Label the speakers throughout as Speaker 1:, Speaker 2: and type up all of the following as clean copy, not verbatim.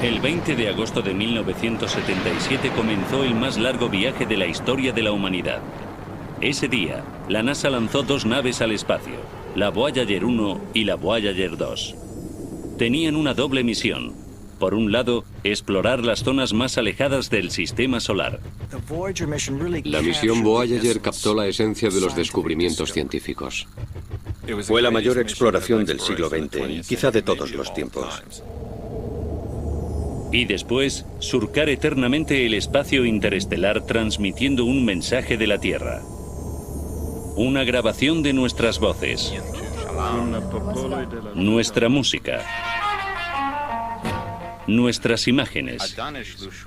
Speaker 1: El 20 de agosto de 1977 comenzó el más largo viaje de la historia de la humanidad. Ese día, la NASA lanzó dos naves al espacio, la Voyager 1 y la Voyager 2. Tenían una doble misión. Por un lado, explorar las zonas más alejadas del sistema solar.
Speaker 2: La misión Voyager captó la esencia de los descubrimientos científicos.
Speaker 3: Fue la mayor exploración del siglo XX y quizá de todos los tiempos.
Speaker 1: Y después, surcar eternamente el espacio interestelar transmitiendo un mensaje de la Tierra. Una grabación de nuestras voces. Nuestra música. Nuestras imágenes.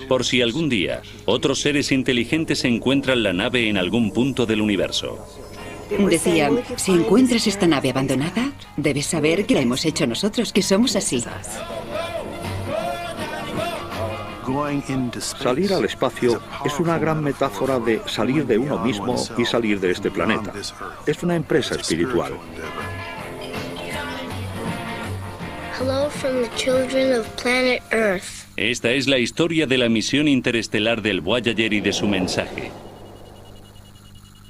Speaker 1: Por si algún día otros seres inteligentes encuentran la nave en algún punto del universo.
Speaker 4: Decían, si encuentras esta nave abandonada, debes saber que la hemos hecho nosotros, que somos así.
Speaker 5: Salir al espacio es una gran metáfora de salir de uno mismo y salir de este planeta. Es una empresa espiritual.
Speaker 6: Hello from the children of planet Earth.
Speaker 1: Esta es la historia de la misión interestelar del Voyager y de su mensaje.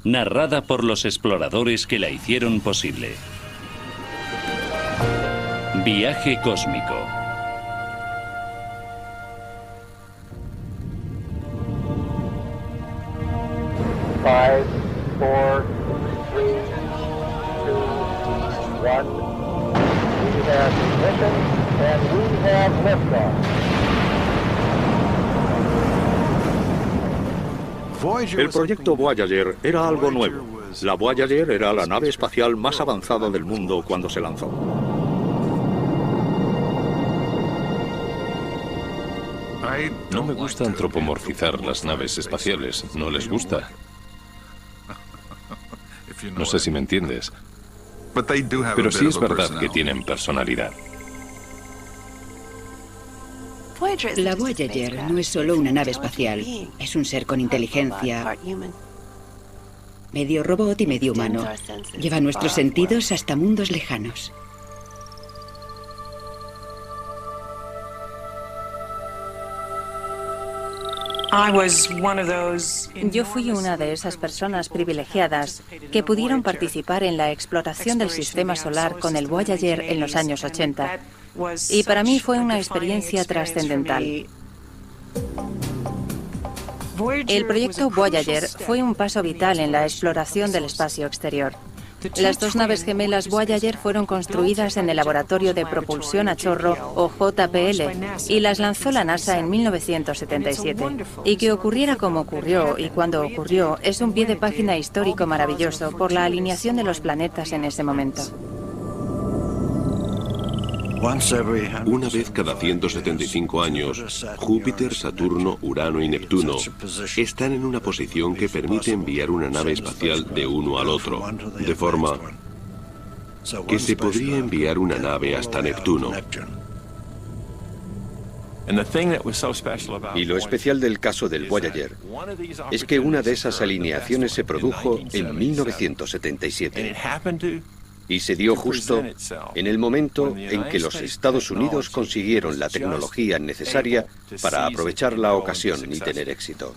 Speaker 1: Narrada por los exploradores que la hicieron posible. Viaje cósmico.
Speaker 7: Five, four, three, two, one. We have ignition and we have liftoff.
Speaker 5: El proyecto Voyager era algo nuevo. La Voyager era la nave espacial más avanzada del mundo cuando se lanzó.
Speaker 8: No me gusta antropomorfizar las naves espaciales, no les gusta. No sé si me entiendes. Pero sí es verdad que tienen personalidad.
Speaker 4: La Voyager no es solo una nave espacial, es un ser con inteligencia, medio robot y medio humano. Lleva nuestros sentidos hasta mundos lejanos.
Speaker 9: Yo fui una de esas personas privilegiadas que pudieron participar en la exploración del sistema solar con el Voyager en los años 80. Y para mí fue una experiencia trascendental. El proyecto Voyager fue un paso vital en la exploración del espacio exterior. Las dos naves gemelas Voyager fueron construidas en el Laboratorio de Propulsión a Chorro, o JPL, y las lanzó la NASA en 1977. Y que ocurriera como ocurrió y cuando ocurrió es un pie de página histórico maravilloso por la alineación de los planetas en ese momento.
Speaker 2: Una vez cada 175 años, Júpiter, Saturno, Urano y Neptuno están en una posición que permite enviar una nave espacial de uno al otro, de forma que se podría enviar una nave hasta Neptuno.
Speaker 3: Y lo especial del caso del Voyager es que una de esas alineaciones se produjo en 1977. Y se dio justo en el momento en que los Estados Unidos consiguieron la tecnología necesaria para aprovechar la ocasión y tener éxito.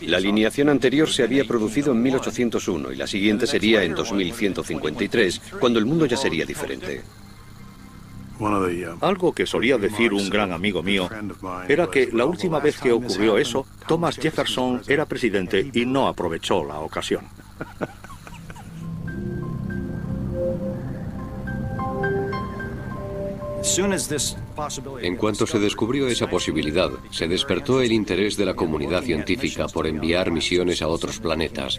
Speaker 3: La alineación anterior se había producido en 1801 y la siguiente sería en 2153, cuando el mundo ya sería diferente.
Speaker 5: Algo que solía decir un gran amigo mío era que la última vez que ocurrió eso, Thomas Jefferson era presidente y no aprovechó la ocasión.
Speaker 2: En cuanto se descubrió esa posibilidad, se despertó el interés de la comunidad científica por enviar misiones a otros planetas.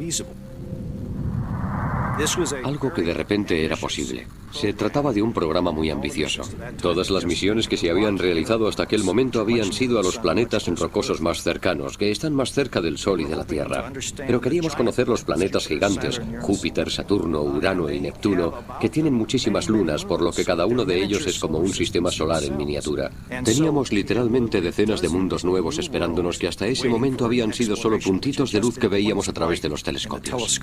Speaker 2: Algo que de repente era posible. Se trataba de un programa muy ambicioso. Todas las misiones que se habían realizado hasta aquel momento habían sido a los planetas rocosos más cercanos, que están más cerca del Sol y de la Tierra. Pero queríamos conocer los planetas gigantes, Júpiter, Saturno, Urano y Neptuno, que tienen muchísimas lunas, por lo que cada uno de ellos es como un sistema solar en miniatura. Teníamos literalmente decenas de mundos nuevos esperándonos que hasta ese momento habían sido solo puntitos de luz que veíamos a través de los telescopios.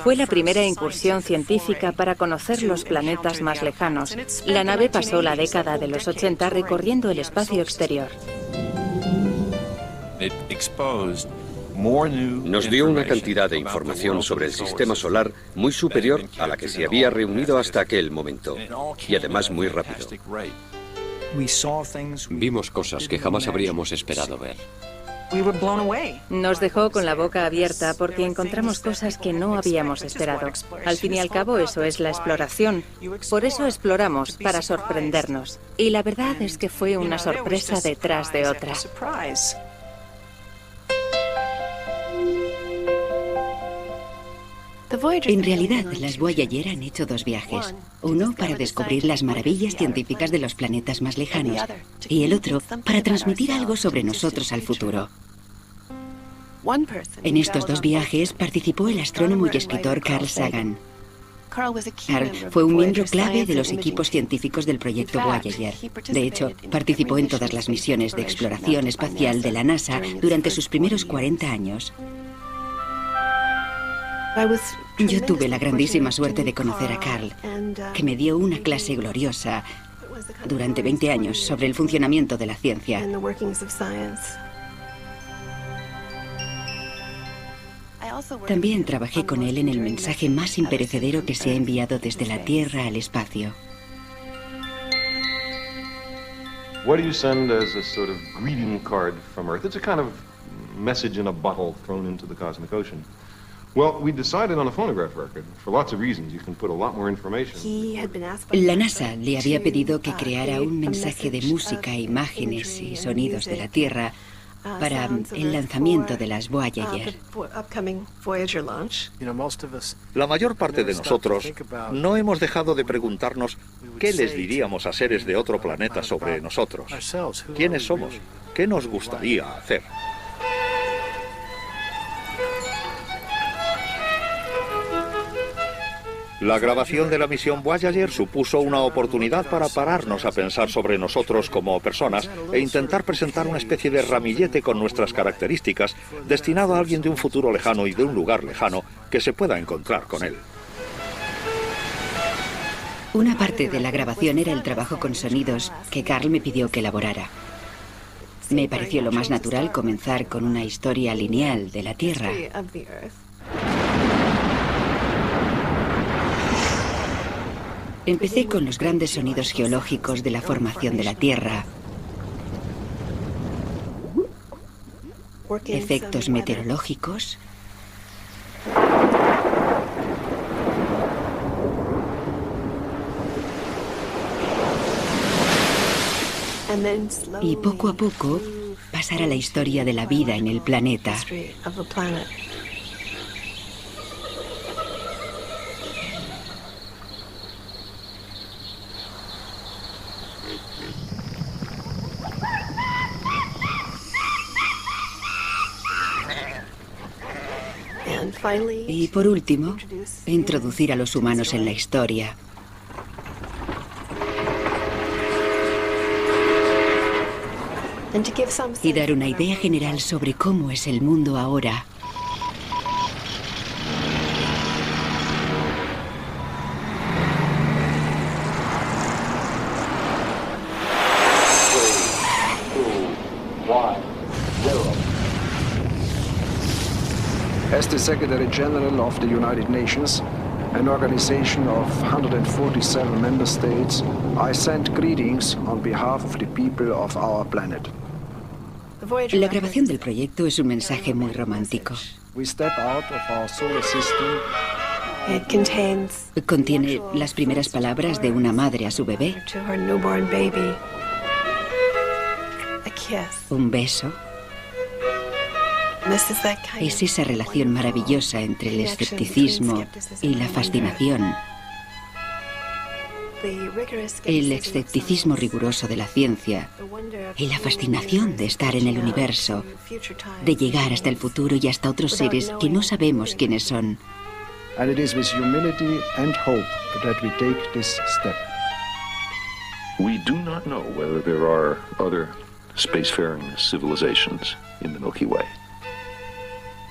Speaker 9: Fue la primera incursión científica para conocer los planetas más lejanos. La nave pasó la década de los 80 recorriendo el espacio exterior.
Speaker 3: Nos dio una cantidad de información sobre el sistema solar muy superior a la que se había reunido hasta aquel momento, y además muy rápido.
Speaker 2: Vimos cosas que jamás habríamos esperado ver.
Speaker 9: Nos dejó con la boca abierta porque encontramos cosas que no habíamos esperado. Al fin y al cabo, eso es la exploración. Por eso exploramos, para sorprendernos. Y la verdad es que fue una sorpresa detrás de otra.
Speaker 4: En realidad, las Voyager han hecho 2 viajes. Uno para descubrir las maravillas científicas de los planetas más lejanos y el otro para transmitir algo sobre nosotros al futuro. En estos 2 viajes participó el astrónomo y escritor Carl Sagan. Carl fue un miembro clave de los equipos científicos del proyecto Voyager. De hecho, participó en todas las misiones de exploración espacial de la NASA durante sus primeros 40 años. Yo tuve la grandísima suerte de conocer a Carl, que me dio una clase gloriosa durante 20 años sobre el funcionamiento de la ciencia. También trabajé con él en el mensaje más imperecedero que se ha enviado desde la Tierra al espacio.
Speaker 10: What do you send as a sort of greeting card from Earth? It's a kind of message in a bottle thrown into the cosmic ocean. Well, we decided on a phonograph record for lots of reasons. You can put a lot more information.
Speaker 4: La NASA le había pedido que creara un mensaje de música, imágenes y sonidos de la Tierra para el lanzamiento de las Voyager.
Speaker 5: La mayor parte de nosotros no hemos dejado de preguntarnos qué les diríamos a seres de otro planeta sobre nosotros. ¿Quiénes somos? ¿Qué nos gustaría hacer? La grabación de la misión Voyager supuso una oportunidad para pararnos a pensar sobre nosotros como personas e intentar presentar una especie de ramillete con nuestras características destinado a alguien de un futuro lejano y de un lugar lejano que se pueda encontrar con él.
Speaker 4: Una parte de la grabación era el trabajo con sonidos que Carl me pidió que elaborara. Me pareció lo más natural comenzar con una historia lineal de la Tierra. Empecé con los grandes sonidos geológicos de la formación de la Tierra, efectos meteorológicos, y poco a poco pasar a la historia de la vida en el planeta. Y por último, introducir a los humanos en la historia. Y dar una idea general sobre cómo es el mundo ahora.
Speaker 11: As the Secretary General of the United Nations, an organization of 147 member states, I send greetings on behalf of the people of our planet.
Speaker 4: La grabación del proyecto es un mensaje muy romántico.
Speaker 11: We step out of our solar system.
Speaker 4: Contiene las primeras palabras de una madre a su bebé. Un beso. Es esa relación maravillosa entre el escepticismo y la fascinación. El escepticismo riguroso de la ciencia y la fascinación de estar en el universo, de llegar hasta el futuro y hasta otros seres que no sabemos quiénes son.
Speaker 11: And it is with humility and hope that we take this step.
Speaker 8: We do not know whether there are other spacefaring civilizations in the Milky Way.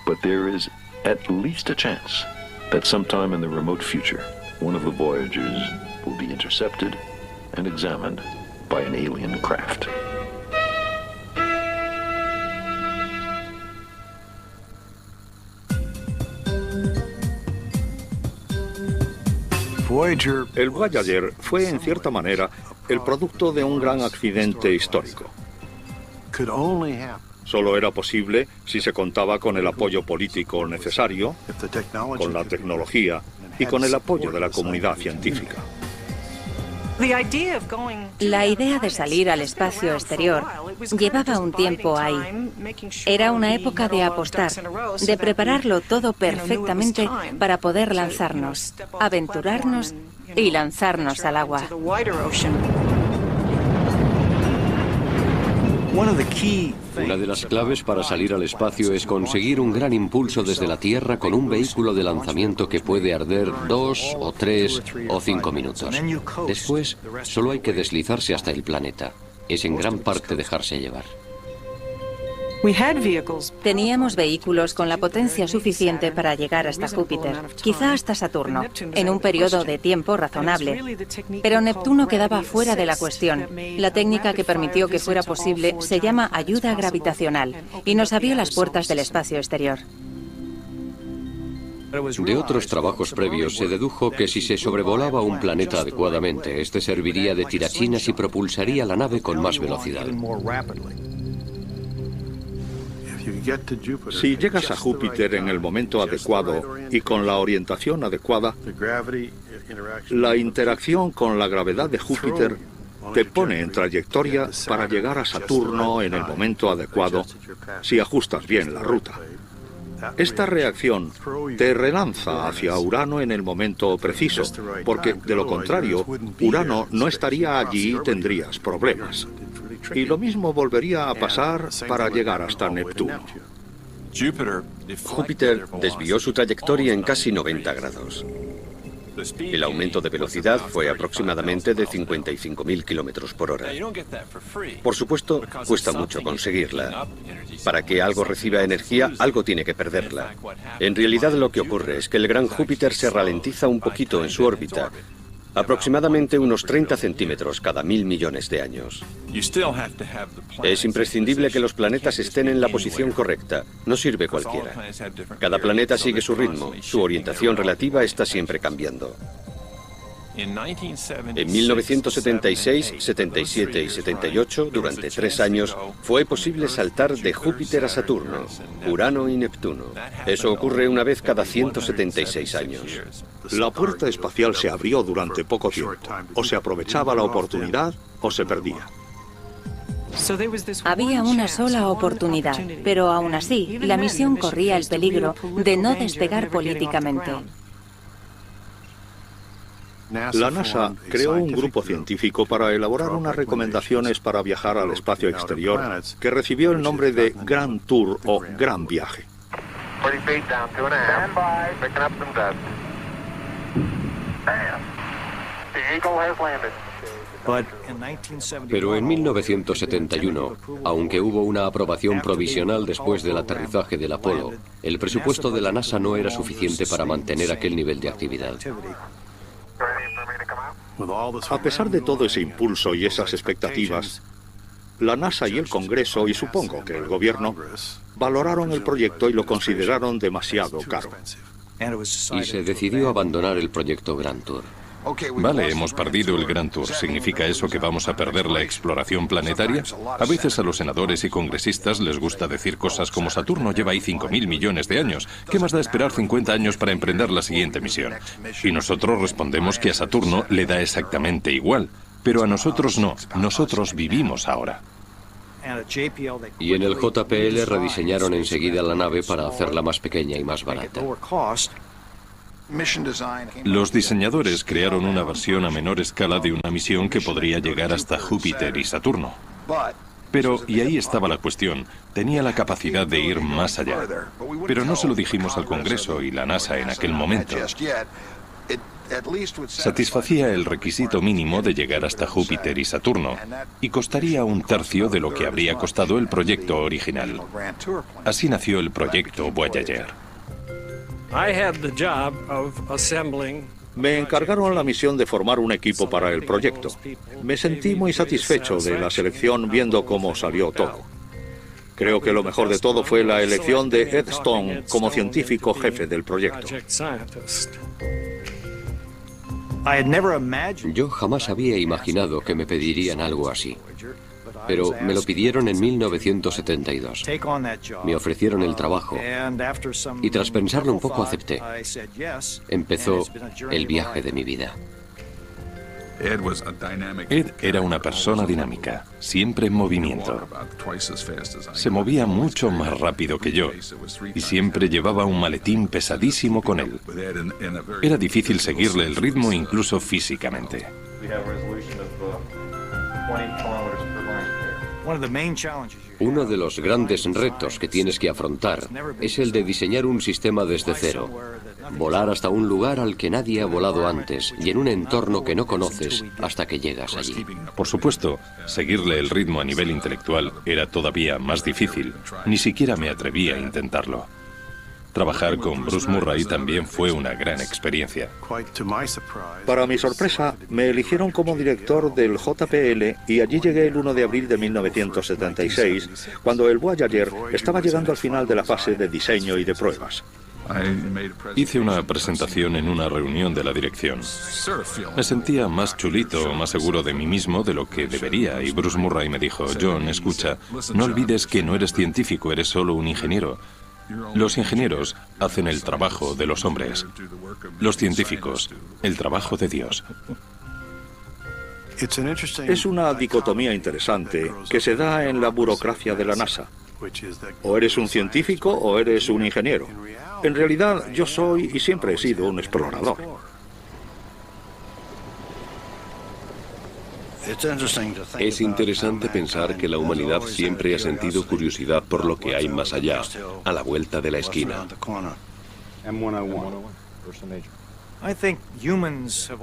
Speaker 8: But there is
Speaker 12: at least a chance that sometime in the remote future, one of the Voyagers will be intercepted and examined by an alien craft.
Speaker 5: El Voyager fue, en cierta manera, el producto de un gran accidente histórico. Solo era posible si se contaba con el apoyo político necesario, con la tecnología y con el apoyo de la comunidad científica.
Speaker 9: La idea de salir al espacio exterior llevaba un tiempo ahí. Era una época de apostar, de prepararlo todo perfectamente para poder lanzarnos, aventurarnos y lanzarnos al agua.
Speaker 2: Una de las claves para salir al espacio es conseguir un gran impulso desde la Tierra con un vehículo de lanzamiento que puede arder 2 o 3 o 5 minutos. Después, solo hay que deslizarse hasta el planeta. Es en gran parte dejarse llevar.
Speaker 9: Teníamos vehículos con la potencia suficiente para llegar hasta Júpiter, quizá hasta Saturno, en un periodo de tiempo razonable. Pero Neptuno quedaba fuera de la cuestión. La técnica que permitió que fuera posible se llama ayuda gravitacional y nos abrió las puertas del espacio exterior.
Speaker 2: De otros trabajos previos se dedujo que si se sobrevolaba un planeta adecuadamente, este serviría de tirachinas y propulsaría la nave con más velocidad.
Speaker 5: Si llegas a Júpiter en el momento adecuado y con la orientación adecuada, la interacción con la gravedad de Júpiter te pone en trayectoria para llegar a Saturno en el momento adecuado si ajustas bien la ruta. Esta reacción te relanza hacia Urano en el momento preciso, porque de lo contrario, Urano no estaría allí y tendrías problemas. Y lo mismo volvería a pasar para llegar hasta Neptuno.
Speaker 3: Júpiter desvió su trayectoria en casi 90 grados. El aumento de velocidad fue aproximadamente de 55.000 kilómetros por hora. Por supuesto, cuesta mucho conseguirla. Para que algo reciba energía, algo tiene que perderla. En realidad, lo que ocurre es que el gran Júpiter se ralentiza un poquito en su órbita, aproximadamente unos 30 centímetros cada 1.000 millones de años. Es imprescindible que los planetas estén en la posición correcta. No sirve cualquiera. Cada planeta sigue su ritmo. Su orientación relativa está siempre cambiando. En 1976, 77 y 78, durante 3 años, fue posible saltar de Júpiter a Saturno, Urano y Neptuno. Eso ocurre una vez cada 176 años.
Speaker 5: La puerta espacial se abrió durante poco tiempo. O se aprovechaba la oportunidad o se perdía.
Speaker 9: Había una sola oportunidad, pero aún así, la misión corría el peligro de no despegar políticamente.
Speaker 5: La NASA creó un grupo científico para elaborar unas recomendaciones para viajar al espacio exterior que recibió el nombre de Grand Tour o Gran Viaje.
Speaker 2: Pero en 1971, aunque hubo una aprobación provisional después del aterrizaje del Apolo, el presupuesto de la NASA no era suficiente para mantener aquel nivel de actividad.
Speaker 5: A pesar de todo ese impulso y esas expectativas, la NASA y el Congreso, y supongo que el gobierno, valoraron el proyecto y lo consideraron demasiado caro.
Speaker 2: Y se decidió abandonar el proyecto Grand Tour.
Speaker 8: Vale, hemos perdido el Grand Tour. ¿Significa eso que vamos a perder la exploración planetaria? A veces a los senadores y congresistas les gusta decir cosas como Saturno lleva ahí 5.000 millones de años. ¿Qué más da esperar 50 años para emprender la siguiente misión? Y nosotros respondemos que a Saturno le da exactamente igual. Pero a nosotros no. Nosotros vivimos ahora.
Speaker 2: Y en el JPL rediseñaron enseguida la nave para hacerla más pequeña y más barata.
Speaker 8: Los diseñadores crearon una versión a menor escala de una misión que podría llegar hasta Júpiter y Saturno. Pero, y ahí estaba la cuestión, tenía la capacidad de ir más allá. Pero no se lo dijimos al Congreso y la NASA en aquel momento. Satisfacía el requisito mínimo de llegar hasta Júpiter y Saturno, y costaría 1/3 de lo que habría costado el proyecto original. Así nació el proyecto Voyager.
Speaker 5: Me encargaron la misión de formar un equipo para el proyecto. Me sentí muy satisfecho de la selección viendo cómo salió todo. Creo que lo mejor de todo fue la elección de Ed Stone como científico jefe del proyecto.
Speaker 2: Yo jamás había imaginado que me pedirían algo así, pero me lo pidieron en 1972. Me ofrecieron el trabajo y tras pensarlo un poco acepté. Empezó el viaje de mi vida.
Speaker 8: Ed era una persona dinámica, siempre en movimiento. Se movía mucho más rápido que yo y siempre llevaba un maletín pesadísimo con él. Era difícil seguirle el ritmo incluso físicamente.
Speaker 2: Uno de los grandes retos que tienes que afrontar es el de diseñar un sistema desde cero. Volar hasta un lugar al que nadie ha volado antes y en un entorno que no conoces hasta que llegas allí.
Speaker 8: Por supuesto, seguirle el ritmo a nivel intelectual era todavía más difícil. Ni siquiera me atreví a intentarlo. Trabajar con Bruce Murray también fue una gran experiencia.
Speaker 5: Para mi sorpresa, me eligieron como director del JPL y allí llegué el 1 de abril de 1976, cuando el Voyager estaba llegando al final de la fase de diseño y de pruebas.
Speaker 8: Hice una presentación en una reunión de la dirección. Me sentía más chulito, más seguro de mí mismo de lo que debería, y Bruce Murray me dijo: John, escucha, no olvides que no eres científico, eres solo un ingeniero. Los ingenieros hacen el trabajo de los hombres. Los científicos, el trabajo de Dios.
Speaker 5: Es una dicotomía interesante que se da en la burocracia de la NASA. O eres un científico o eres un ingeniero. En realidad, yo soy y siempre he sido un explorador.
Speaker 2: Es interesante pensar que la humanidad siempre ha sentido curiosidad por lo que hay más allá, a la vuelta de la esquina.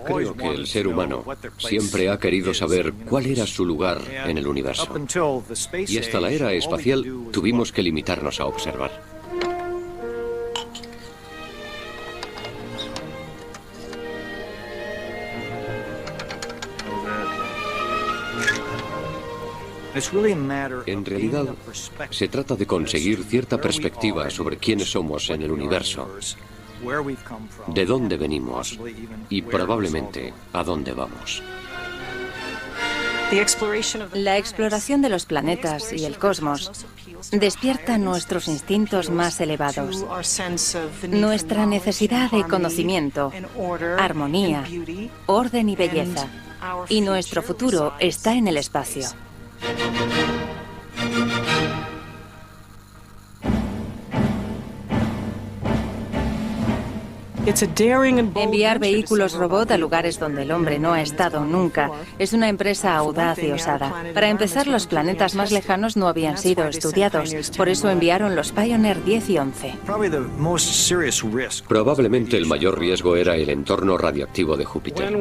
Speaker 2: Creo que el ser humano siempre ha querido saber cuál era su lugar en el universo. Y hasta la era espacial tuvimos que limitarnos a observar. En realidad, se trata de conseguir cierta perspectiva sobre quiénes somos en el universo, de dónde venimos y probablemente a dónde vamos.
Speaker 9: La exploración de los planetas y el cosmos despierta nuestros instintos más elevados, nuestra necesidad de conocimiento, armonía, orden y belleza, y nuestro futuro está en el espacio. Enviar vehículos robot a lugares donde el hombre no ha estado nunca es una empresa audaz y osada. Para empezar, los planetas más lejanos no habían sido estudiados, por eso enviaron los Pioneer 10 y 11.
Speaker 2: Probablemente el mayor riesgo era el entorno radioactivo de Júpiter.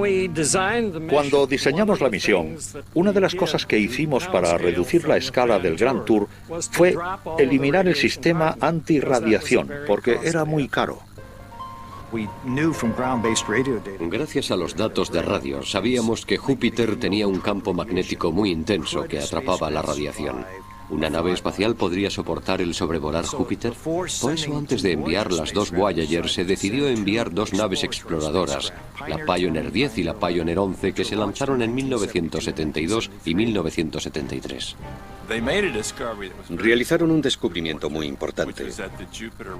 Speaker 5: Cuando diseñamos la misión, una de las cosas que hicimos para reducir la escala del Grand Tour fue eliminar el sistema antirradiación, porque era muy caro.
Speaker 2: Gracias a los datos de radio, sabíamos que Júpiter tenía un campo magnético muy intenso que atrapaba la radiación. ¿Una nave espacial podría soportar el sobrevolar Júpiter? Por eso, antes de enviar las dos Voyager, se decidió enviar dos naves exploradoras, la Pioneer 10 y la Pioneer 11, que se lanzaron en 1972 y 1973.
Speaker 3: Realizaron un descubrimiento muy importante,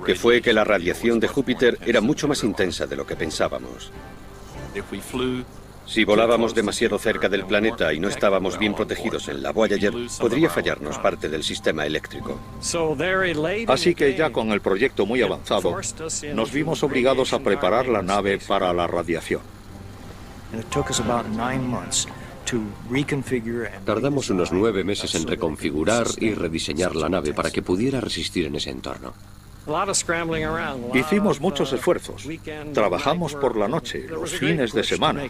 Speaker 3: que fue que la radiación de Júpiter era mucho más intensa de lo que pensábamos. Si volábamos demasiado cerca del planeta y no estábamos bien protegidos en la Voyager, podría fallarnos parte del sistema eléctrico.
Speaker 5: Así que ya con el proyecto muy avanzado, nos vimos obligados a preparar la nave para la radiación.
Speaker 2: Tardamos unos 9 meses en reconfigurar y rediseñar la nave para que pudiera resistir en ese entorno.
Speaker 5: Hicimos muchos esfuerzos. Trabajamos por la noche, los fines de semana.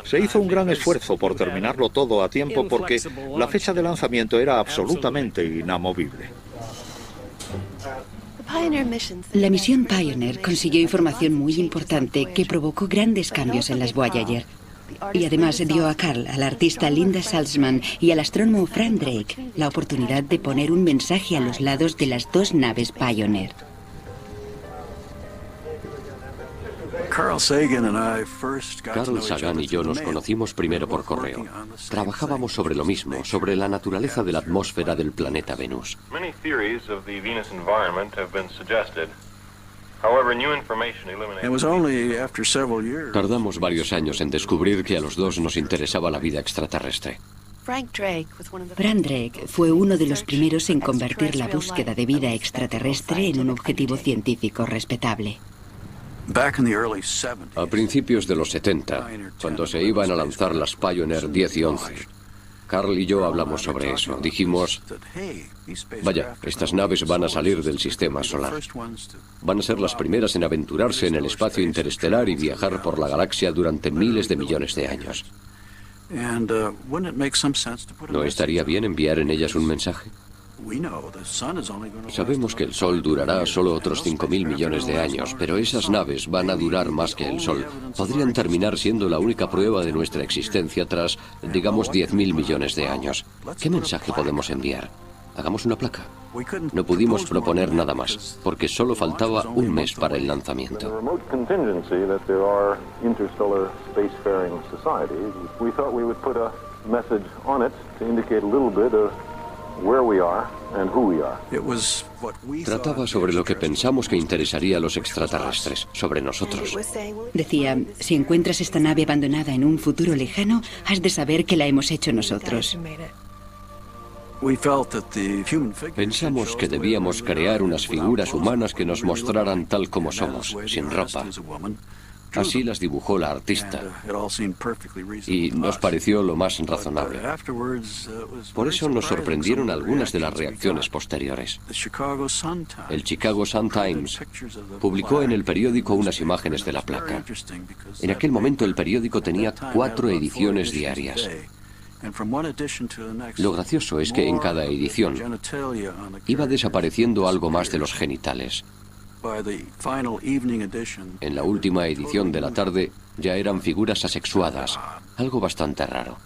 Speaker 5: Se hizo un gran esfuerzo por terminarlo todo a tiempo porque la fecha de lanzamiento era absolutamente inamovible.
Speaker 4: La misión Pioneer consiguió información muy importante que provocó grandes cambios en las Voyager. Y además dio a Carl, a la artista Linda Salzman y al astrónomo Frank Drake la oportunidad de poner un mensaje a los lados de las dos naves Pioneer.
Speaker 2: Carl Sagan y yo nos conocimos primero por correo. Trabajábamos sobre lo mismo, sobre la naturaleza de la atmósfera del planeta Venus. Tardamos varios años en descubrir que a los dos nos interesaba la vida extraterrestre.
Speaker 4: Frank Drake fue uno de los primeros en convertir la búsqueda de vida extraterrestre en un objetivo científico respetable.
Speaker 2: A principios de los 70, cuando se iban a lanzar las Pioneer 10 y 11, Carl y yo hablamos sobre eso. Dijimos, vaya, estas naves van a salir del sistema solar. Van a ser las primeras en aventurarse en el espacio interestelar y viajar por la galaxia durante miles de millones de años. ¿No estaría bien enviar en ellas un mensaje? Sabemos que el Sol durará solo otros 5.000 millones de años, pero esas naves van a durar más que el Sol. Podrían terminar siendo la única prueba de nuestra existencia tras, digamos, 10.000 millones de años. ¿Qué mensaje podemos enviar? Hagamos una placa. No pudimos proponer nada más, porque solo faltaba un mes para el lanzamiento. Trataba sobre lo que pensamos que interesaría a los extraterrestres, sobre nosotros.
Speaker 4: Decía, si encuentras esta nave abandonada en un futuro lejano, has de saber que la hemos hecho nosotros.
Speaker 2: Pensamos que debíamos crear unas figuras humanas que nos mostraran tal como somos, sin ropa. Así las dibujó la artista y nos pareció lo más razonable. Por eso nos sorprendieron algunas de las reacciones posteriores. El Chicago Sun-Times publicó en el periódico unas imágenes de la placa. En aquel momento el periódico tenía 4 ediciones diarias. Lo gracioso es que en cada edición iba desapareciendo algo más de los genitales. En la última edición de la tarde ya eran figuras asexuadas, algo bastante raro.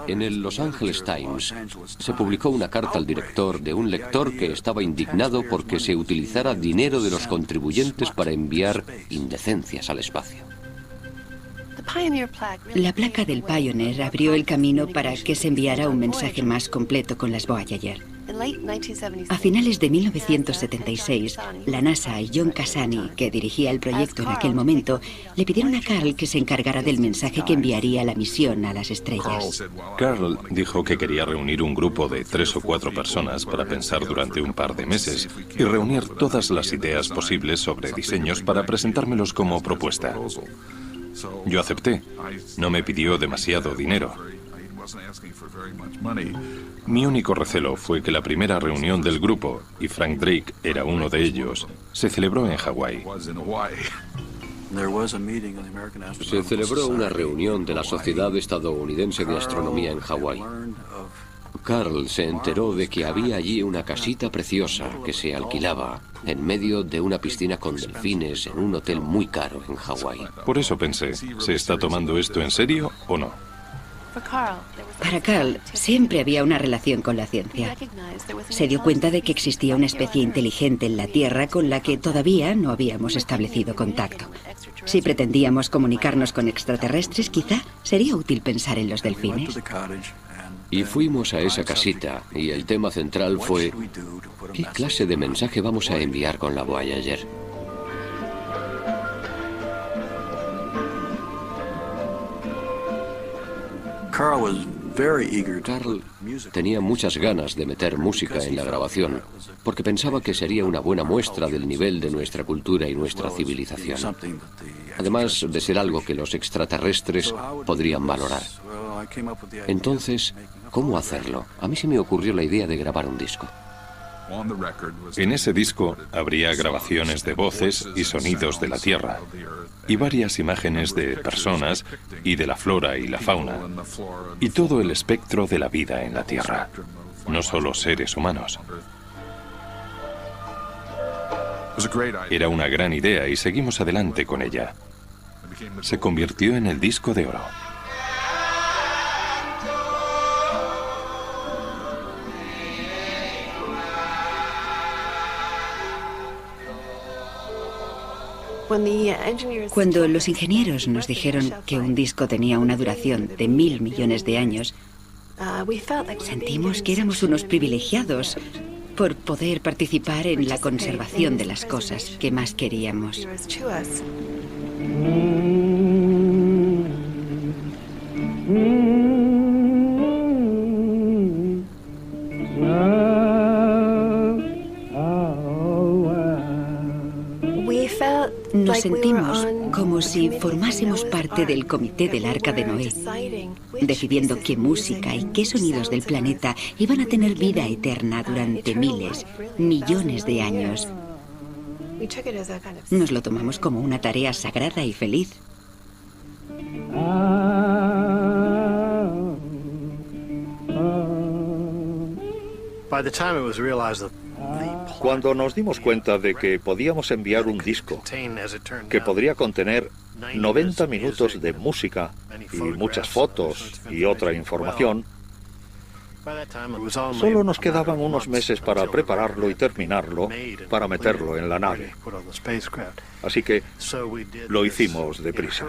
Speaker 2: En el Los Angeles Times se publicó una carta al director de un lector que estaba indignado porque se utilizara dinero de los contribuyentes para enviar indecencias al espacio.
Speaker 4: La placa del Pioneer abrió el camino para que se enviara un mensaje más completo con las Voyager. A finales de 1976, la NASA y John Cassani, que dirigía el proyecto en aquel momento, le pidieron a Carl que se encargara del mensaje que enviaría la misión a las estrellas.
Speaker 8: Carl dijo que quería reunir un grupo de 3 o 4 personas para pensar durante un par de meses y reunir todas las ideas posibles sobre diseños para presentármelos como propuesta. Yo acepté. No me pidió demasiado dinero. Mi único recelo fue que la primera reunión del grupo, y Frank Drake era uno de ellos, se celebró en Hawái.
Speaker 2: Se celebró una reunión de la Sociedad Estadounidense de Astronomía en Hawái. Carl se enteró de que había allí una casita preciosa que se alquilaba en medio de una piscina con delfines en un hotel muy caro en Hawái.
Speaker 8: Por eso pensé, ¿se está tomando esto en serio o no?
Speaker 4: Para Carl, siempre había una relación con la ciencia. Se dio cuenta de que existía una especie inteligente en la Tierra con la que todavía no habíamos establecido contacto. Si pretendíamos comunicarnos con extraterrestres, quizá sería útil pensar en los delfines.
Speaker 2: Y fuimos a esa casita y el tema central fue ¿qué clase de mensaje vamos a enviar con la Voyager? Carl tenía muchas ganas de meter música en la grabación porque pensaba que sería una buena muestra del nivel de nuestra cultura y nuestra civilización. Además de ser algo que los extraterrestres podrían valorar. Entonces, ¿cómo hacerlo? A mí se me ocurrió la idea de grabar un disco.
Speaker 8: En ese disco habría grabaciones de voces y sonidos de la Tierra y varias imágenes de personas y de la flora y la fauna y todo el espectro de la vida en la Tierra, no solo seres humanos. Era una gran idea y seguimos adelante con ella. Se convirtió en el disco de oro.
Speaker 4: Cuando los ingenieros nos dijeron que un disco tenía una duración de 1000 millones de años, sentimos que éramos unos privilegiados por poder participar en la conservación de las cosas que más queríamos. Nos sentimos como si formásemos parte del comité del Arca de Noé, decidiendo qué música y qué sonidos del planeta iban a tener vida eterna durante miles, millones de años. Nos lo tomamos como una tarea sagrada y feliz.
Speaker 5: Cuando nos dimos cuenta de que podíamos enviar un disco que podría contener 90 minutos de música y muchas fotos y otra información, solo nos quedaban unos meses para prepararlo y terminarlo para meterlo en la nave. Así que lo hicimos deprisa.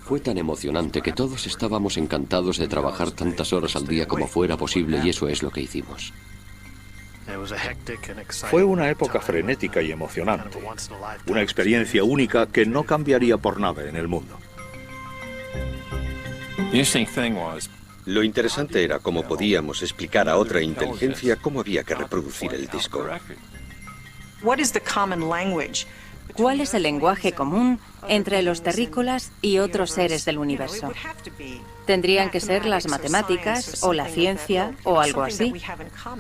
Speaker 2: Fue tan emocionante que todos estábamos encantados de trabajar tantas horas al día como fuera posible, y eso es lo que hicimos.
Speaker 5: Fue una época frenética y emocionante, una experiencia única que no cambiaría por nada en el mundo.
Speaker 3: Lo interesante era cómo podíamos explicar a otra inteligencia cómo había que reproducir el disco.
Speaker 9: ¿Cuál es el lenguaje común entre los terrícolas y otros seres del universo? Tendrían que ser las matemáticas o la ciencia o algo así.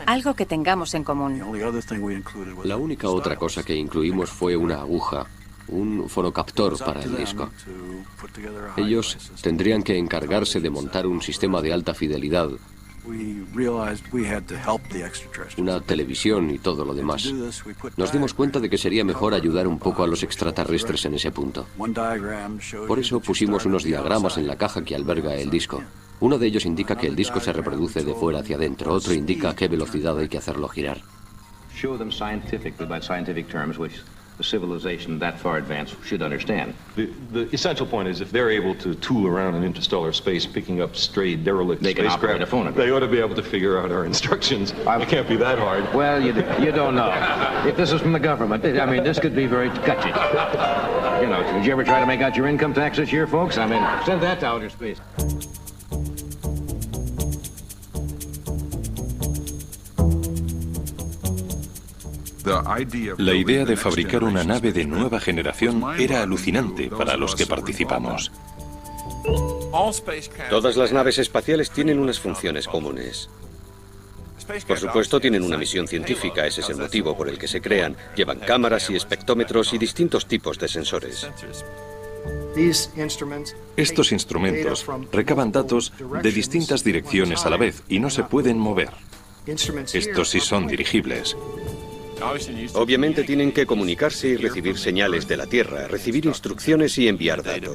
Speaker 9: Algo que tengamos en común.
Speaker 2: La única otra cosa que incluimos fue una aguja, un fonocaptor para el disco. Ellos tendrían que encargarse de montar un sistema de alta fidelidad, una televisión y todo lo demás. Nos dimos cuenta de que sería mejor ayudar un poco a los extraterrestres en ese punto. Por eso pusimos unos diagramas en la caja que alberga el disco. Uno de ellos indica que el disco se reproduce de fuera hacia adentro, otro indica a qué velocidad hay que hacerlo girar.
Speaker 12: A civilization that far advanced should understand.
Speaker 10: The essential point is if they're able to tool around in interstellar space picking up stray derelict spacecraft, they ought to be able to figure out our instructions. It can't be that hard.
Speaker 12: Well, you don't know. If this is from the government, I mean, this could be very touchy. You know, did you ever try to make out your income tax this year, folks? I mean, send that to outer space.
Speaker 8: La idea de fabricar una nave de nueva generación era alucinante para los que participamos.
Speaker 3: Todas las naves espaciales tienen unas funciones comunes. Por supuesto, tienen una misión científica, ese es el motivo por el que se crean. Llevan cámaras y espectrómetros y distintos tipos de sensores.
Speaker 8: Estos instrumentos recaban datos de distintas direcciones a la vez y no se pueden mover. Estos sí son dirigibles.
Speaker 3: Obviamente tienen que comunicarse y recibir señales de la Tierra, recibir instrucciones y enviar datos.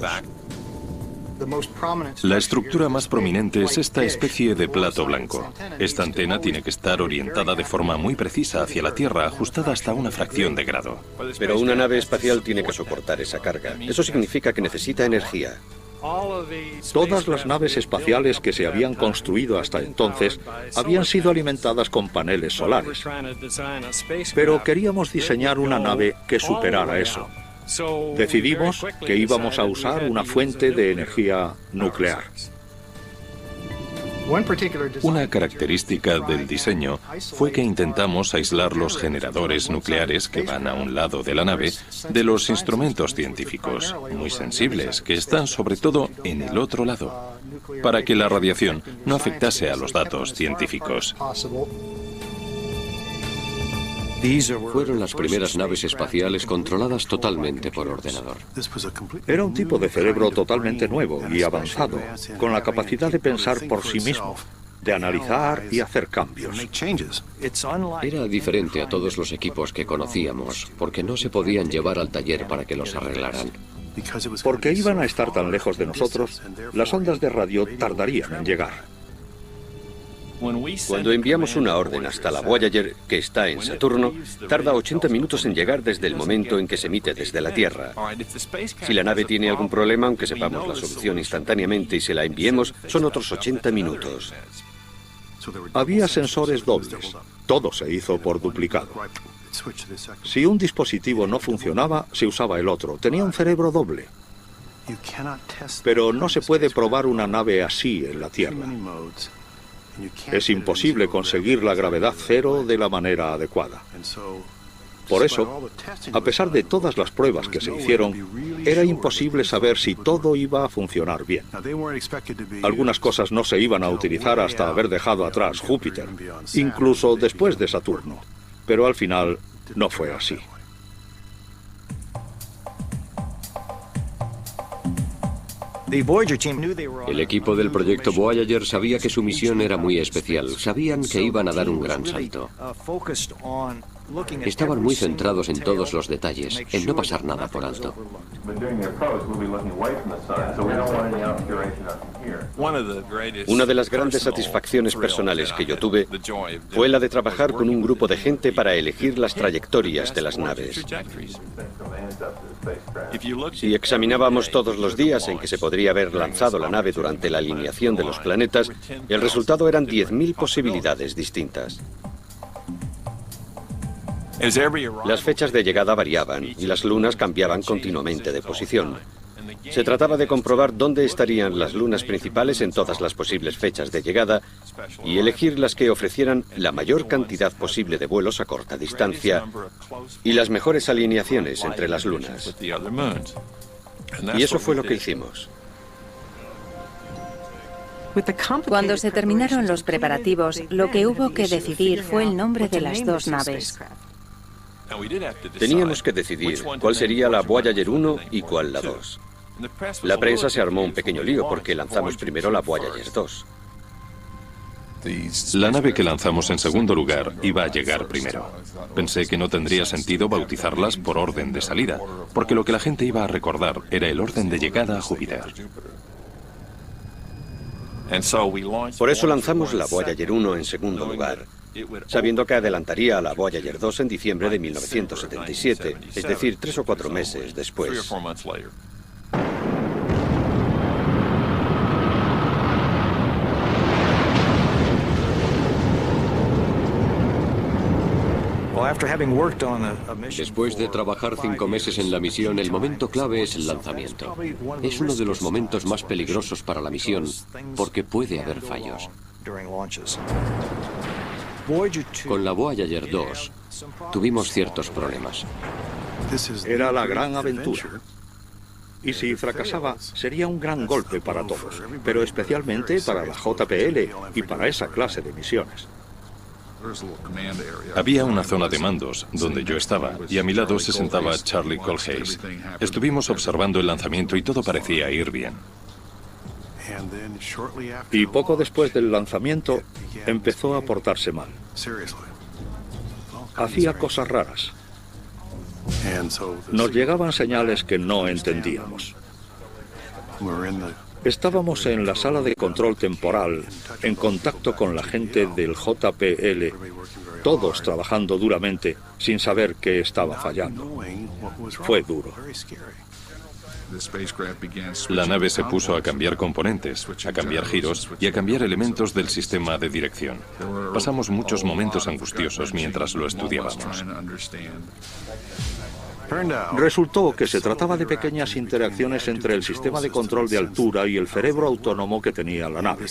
Speaker 8: La estructura más prominente es esta especie de plato blanco. Esta antena tiene que estar orientada de forma muy precisa hacia la Tierra, ajustada hasta una fracción de grado.
Speaker 3: Pero una nave espacial tiene que soportar esa carga. Eso significa que necesita energía.
Speaker 5: Todas las naves espaciales que se habían construido hasta entonces habían sido alimentadas con paneles solares. Pero queríamos diseñar una nave que superara eso. Decidimos que íbamos a usar una fuente de energía nuclear.
Speaker 8: Una característica del diseño fue que intentamos aislar los generadores nucleares que van a un lado de la nave de los instrumentos científicos, muy sensibles, que están sobre todo en el otro lado, para que la radiación no afectase a los datos científicos.
Speaker 2: Fueron las primeras naves espaciales controladas totalmente por ordenador.
Speaker 5: Era un tipo de cerebro totalmente nuevo y avanzado, con la capacidad de pensar por sí mismo, de analizar y hacer cambios.
Speaker 2: Era diferente a todos los equipos que conocíamos, porque no se podían llevar al taller para que los arreglaran.
Speaker 5: Porque iban a estar tan lejos de nosotros, las ondas de radio tardarían en llegar.
Speaker 3: Cuando enviamos una orden hasta la Voyager, que está en Saturno, tarda 80 minutos en llegar desde el momento en que se emite desde la Tierra. Si la nave tiene algún problema, aunque sepamos la solución instantáneamente y se la enviemos, son otros 80 minutos.
Speaker 5: Había sensores dobles. Todo se hizo por duplicado. Si un dispositivo no funcionaba, se usaba el otro. Tenía un cerebro doble. Pero no se puede probar una nave así en la Tierra. Es imposible conseguir la gravedad cero de la manera adecuada. Por eso, a pesar de todas las pruebas que se hicieron, era imposible saber si todo iba a funcionar bien. Algunas cosas no se iban a utilizar hasta haber dejado atrás Júpiter, incluso después de Saturno. Pero al final no fue así.
Speaker 2: El equipo del proyecto Voyager sabía que su misión era muy especial. Sabían que iban a dar un gran salto. Estaban muy centrados en todos los detalles, en no pasar nada por alto.
Speaker 3: Una de las grandes satisfacciones personales que yo tuve fue la de trabajar con un grupo de gente para elegir las trayectorias de las naves. Si examinábamos todos los días en que se podría haber lanzado la nave durante la alineación de los planetas, el resultado eran 10.000 posibilidades distintas. Las fechas de llegada variaban y las lunas cambiaban continuamente de posición. Se trataba de comprobar dónde estarían las lunas principales en todas las posibles fechas de llegada y elegir las que ofrecieran la mayor cantidad posible de vuelos a corta distancia y las mejores alineaciones entre las lunas. Y eso fue lo que hicimos.
Speaker 9: Cuando se terminaron los preparativos, lo que hubo que decidir fue el nombre de las dos naves.
Speaker 3: Teníamos que decidir cuál sería la Voyager 1 y cuál la 2. La prensa se armó un pequeño lío porque lanzamos primero la Voyager 2.
Speaker 8: La nave que lanzamos en segundo lugar iba a llegar primero. Pensé que no tendría sentido bautizarlas por orden de salida, porque lo que la gente iba a recordar era el orden de llegada a Júpiter.
Speaker 3: Por eso lanzamos la Voyager 1 en segundo lugar, sabiendo que adelantaría a la Voyager 2 en diciembre de 1977, es decir, 3 o 4 meses después.
Speaker 2: Después de trabajar 5 meses en la misión, el momento clave es el lanzamiento. Es uno de los momentos más peligrosos para la misión, porque puede haber fallos. Con la Voyager 2 tuvimos ciertos problemas.
Speaker 5: Era la gran aventura. Y si fracasaba, sería un gran golpe para todos, pero especialmente para la JPL y para esa clase de misiones.
Speaker 8: Había una zona de mandos donde yo estaba y a mi lado se sentaba Charlie Colhase. Estuvimos observando el lanzamiento y todo parecía ir bien.
Speaker 5: Y poco después del lanzamiento empezó a portarse mal. Hacía cosas raras. Nos llegaban señales que no entendíamos. Estábamos en la sala de control temporal, en contacto con la gente del JPL, todos trabajando duramente, sin saber qué estaba fallando. Fue duro.
Speaker 8: La nave se puso a cambiar componentes, a cambiar giros y a cambiar elementos del sistema de dirección. Pasamos muchos momentos angustiosos mientras lo estudiábamos.
Speaker 5: Resultó que se trataba de pequeñas interacciones entre el sistema de control de altura y el cerebro autónomo que tenía la nave.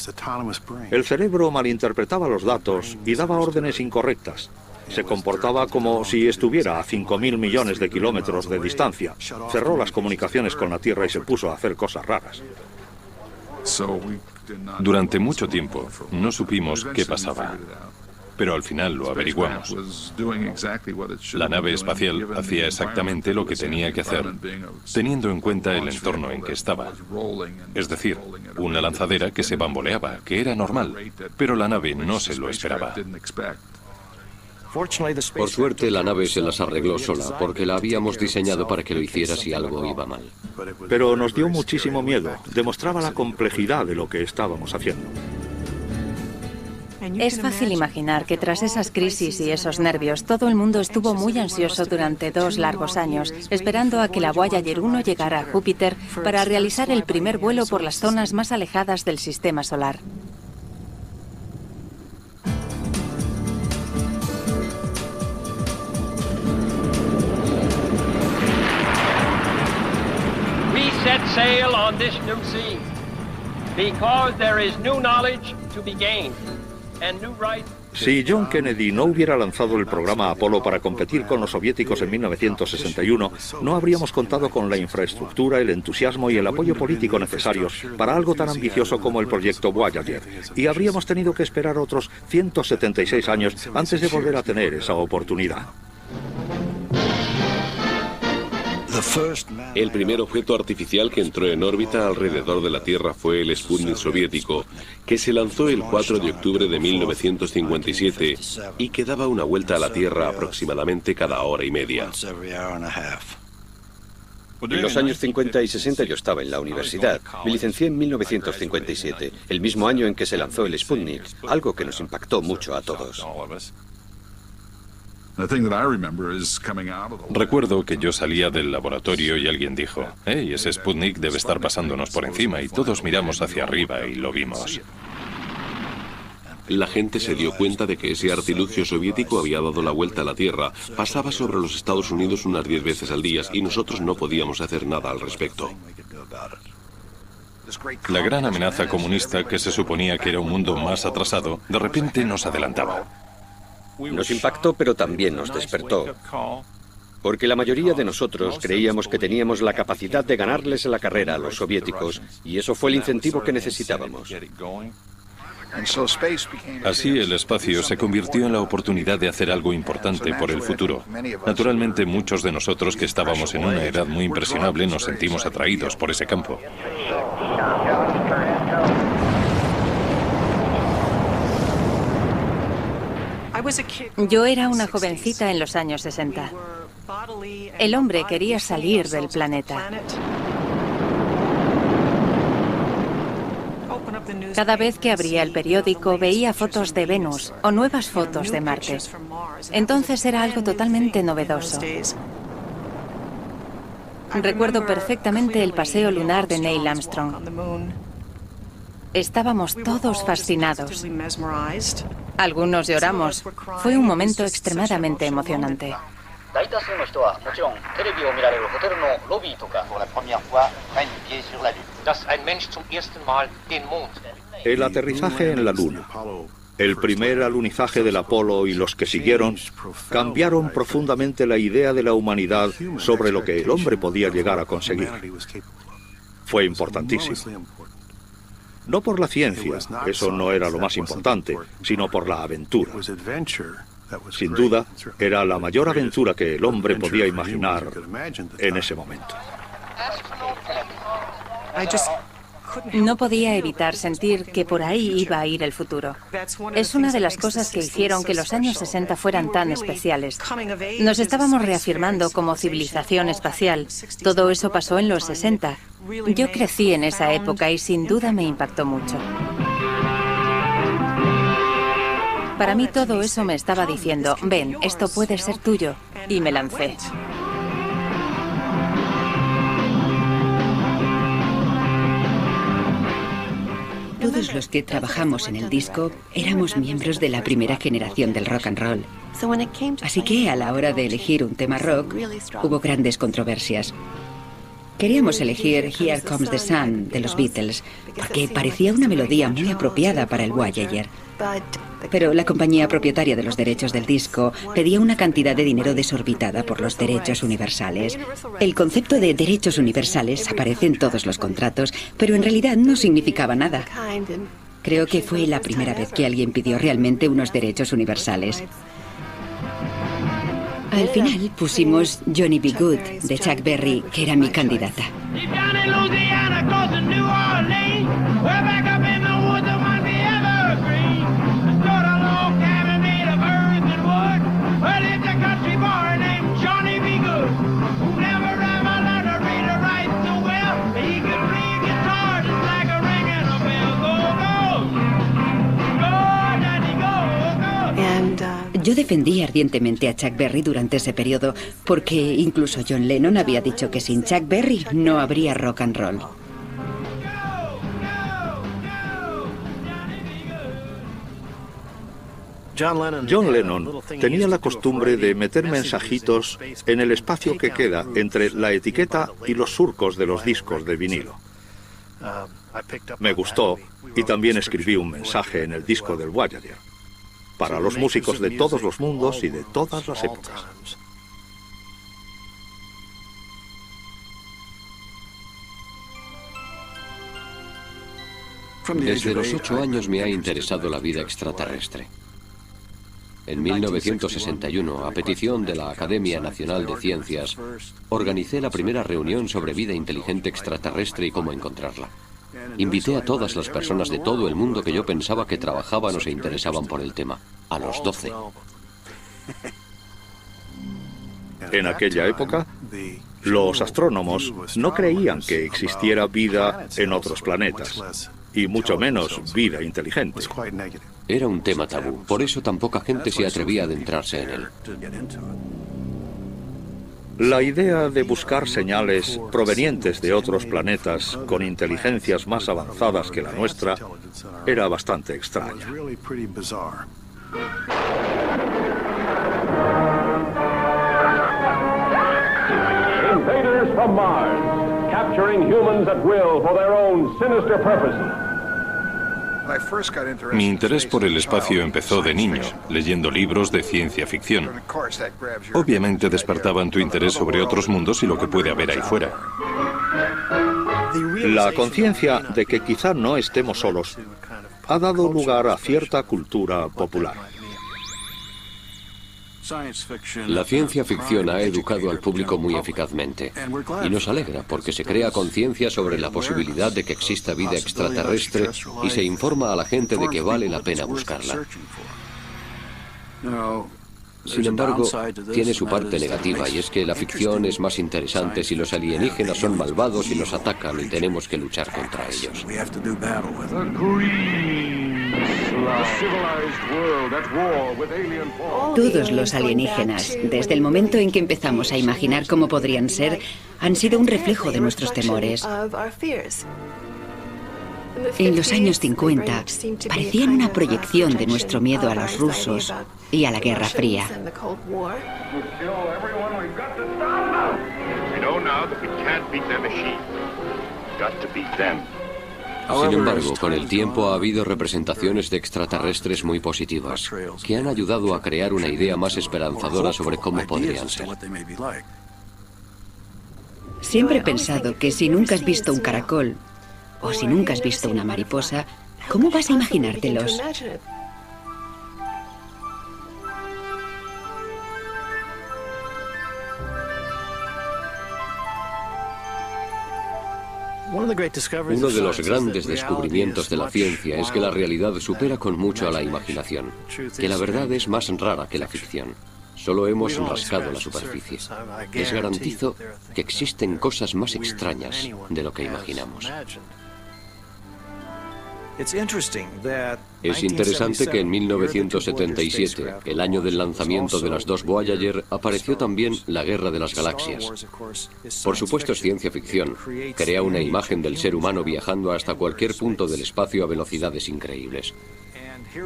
Speaker 5: El cerebro malinterpretaba los datos y daba órdenes incorrectas. Se comportaba como si estuviera a 5.000 millones de kilómetros de distancia. Cerró las comunicaciones con la Tierra y se puso a hacer cosas raras.
Speaker 8: Durante mucho tiempo no supimos qué pasaba. Pero al final lo averiguamos. La nave espacial hacía exactamente lo que tenía que hacer, teniendo en cuenta el entorno en que estaba. Es decir, una lanzadera que se bamboleaba, que era normal, pero la nave no se lo esperaba.
Speaker 2: Por suerte, la nave se las arregló sola, porque la habíamos diseñado para que lo hiciera si algo iba mal.
Speaker 5: Pero nos dio muchísimo miedo. Demostraba la complejidad de lo que estábamos haciendo.
Speaker 9: Es fácil imaginar que tras esas crisis y esos nervios, todo el mundo estuvo muy ansioso durante 2 largos años, esperando a que la Voyager 1 llegara a Júpiter para realizar el primer vuelo por las zonas más alejadas del sistema solar.
Speaker 13: We set sail on this new sea because there is new knowledge to be gained.
Speaker 5: Si John Kennedy no hubiera lanzado el programa Apolo para competir con los soviéticos en 1961, no habríamos contado con la infraestructura, el entusiasmo y el apoyo político necesarios para algo tan ambicioso como el proyecto Voyager, y habríamos tenido que esperar otros 176 años antes de volver a tener esa oportunidad.
Speaker 14: El primer objeto artificial que entró en órbita alrededor de la Tierra fue el Sputnik soviético, que se lanzó el 4 de octubre de 1957 y que daba una vuelta a la Tierra aproximadamente cada hora y media.
Speaker 3: En los años 50 y 60 yo estaba en la universidad. Me licencié en 1957, el mismo año en que se lanzó el Sputnik, algo que nos impactó mucho a todos.
Speaker 8: Recuerdo que yo salía del laboratorio y alguien dijo, «Hey, ese Sputnik debe estar pasándonos por encima», y todos miramos hacia arriba y lo vimos.
Speaker 14: La gente se dio cuenta de que ese artilugio soviético había dado la vuelta a la Tierra, pasaba sobre los Estados Unidos unas 10 veces al día y nosotros no podíamos hacer nada al respecto.
Speaker 8: La gran amenaza comunista, que se suponía que era un mundo más atrasado, de repente nos adelantaba.
Speaker 3: Nos impactó, pero también nos despertó. Porque la mayoría de nosotros creíamos que teníamos la capacidad de ganarles la carrera a los soviéticos, y eso fue el incentivo que necesitábamos.
Speaker 8: Así el espacio se convirtió en la oportunidad de hacer algo importante por el futuro. Naturalmente, muchos de nosotros que estábamos en una edad muy impresionable nos sentimos atraídos por ese campo.
Speaker 9: Yo era una jovencita en los años 60. El hombre quería salir del planeta. Cada vez que abría el periódico veía fotos de Venus o nuevas fotos de Marte. Entonces era algo totalmente novedoso. Recuerdo perfectamente el paseo lunar de Neil Armstrong. Estábamos todos fascinados. Algunos lloramos. Fue un momento extremadamente emocionante.
Speaker 5: El aterrizaje en la Luna, el primer alunizaje del Apolo y los que siguieron, cambiaron profundamente la idea de la humanidad sobre lo que el hombre podía llegar a conseguir. Fue importantísimo. No por la ciencia, eso no era lo más importante, sino por la aventura. Sin duda, era la mayor aventura que el hombre podía imaginar en ese momento.
Speaker 9: No podía evitar sentir que por ahí iba a ir el futuro. Es una de las cosas que hicieron que los años 60 fueran tan especiales. Nos estábamos reafirmando como civilización espacial. Todo eso pasó en los 60. Yo crecí en esa época y sin duda me impactó mucho. Para mí todo eso me estaba diciendo, ven, esto puede ser tuyo. Y me lancé.
Speaker 4: Todos los que trabajamos en el disco éramos miembros de la primera generación del rock and roll. Así que a la hora de elegir un tema rock, hubo grandes controversias. Queríamos elegir Here Comes the Sun de los Beatles, porque parecía una melodía muy apropiada para el Voyager. Pero la compañía propietaria de los derechos del disco pedía una cantidad de dinero desorbitada por los derechos universales. El concepto de derechos universales aparece en todos los contratos, pero en realidad no significaba nada. Creo que fue la primera vez que alguien pidió realmente unos derechos universales. Al final pusimos Johnny B. Good de Chuck Berry, que era mi candidata. Yo defendí ardientemente a Chuck Berry durante ese periodo, porque incluso John Lennon había dicho que sin Chuck Berry no habría rock and roll.
Speaker 5: John Lennon tenía la costumbre de meter mensajitos en el espacio que queda entre la etiqueta y los surcos de los discos de vinilo. Me gustó y también escribí un mensaje en el disco del Voyager, para los músicos de todos los mundos y de todas las épocas.
Speaker 2: Desde los 8 años me ha interesado la vida extraterrestre. En 1961, a petición de la Academia Nacional de Ciencias, organicé la primera reunión sobre vida inteligente extraterrestre y cómo encontrarla. Invité a todas las personas de todo el mundo que yo pensaba que trabajaban o se interesaban por el tema, a los 12.
Speaker 5: En aquella época, los astrónomos no creían que existiera vida en otros planetas, y mucho menos vida inteligente.
Speaker 2: Era un tema tabú, por eso tan poca gente se atrevía a adentrarse en él.
Speaker 5: La idea de buscar señales provenientes de otros planetas con inteligencias más avanzadas que la nuestra era bastante extraña.
Speaker 15: Invaders from Mars, capturing humans at will for their own sinister purposes.
Speaker 8: Mi interés por el espacio empezó de niño, leyendo libros de ciencia ficción. Obviamente despertaban tu interés sobre otros mundos y lo que puede haber ahí fuera.
Speaker 5: La conciencia de que quizá no estemos solos ha dado lugar a cierta cultura popular.
Speaker 2: La ciencia ficción ha educado al público muy eficazmente y nos alegra porque se crea conciencia sobre la posibilidad de que exista vida extraterrestre y se informa a la gente de que vale la pena buscarla. Sin embargo, tiene su parte negativa y es que la ficción es más interesante si los alienígenas son malvados y nos atacan y tenemos que luchar contra ellos.
Speaker 4: Todos los alienígenas, desde el momento en que empezamos a imaginar cómo podrían ser, han sido un reflejo de nuestros temores. En los años 50, parecían una proyección de nuestro miedo a los rusos y a la Guerra Fría.
Speaker 2: Sin embargo, con el tiempo ha habido representaciones de extraterrestres muy positivas, que han ayudado a crear una idea más esperanzadora sobre cómo podrían ser.
Speaker 4: Siempre he pensado que si nunca has visto un caracol, o si nunca has visto una mariposa, ¿cómo vas a imaginártelos?
Speaker 2: Uno de los grandes descubrimientos de la ciencia es que la realidad supera con mucho a la imaginación, que la verdad es más rara que la ficción. Solo hemos rascado la superficie. Les garantizo que existen cosas más extrañas de lo que imaginamos. Es interesante que en 1977, el año del lanzamiento de las 2 Voyager, apareció también la Guerra de las Galaxias. Por supuesto es ciencia ficción, crea una imagen del ser humano viajando hasta cualquier punto del espacio a velocidades increíbles.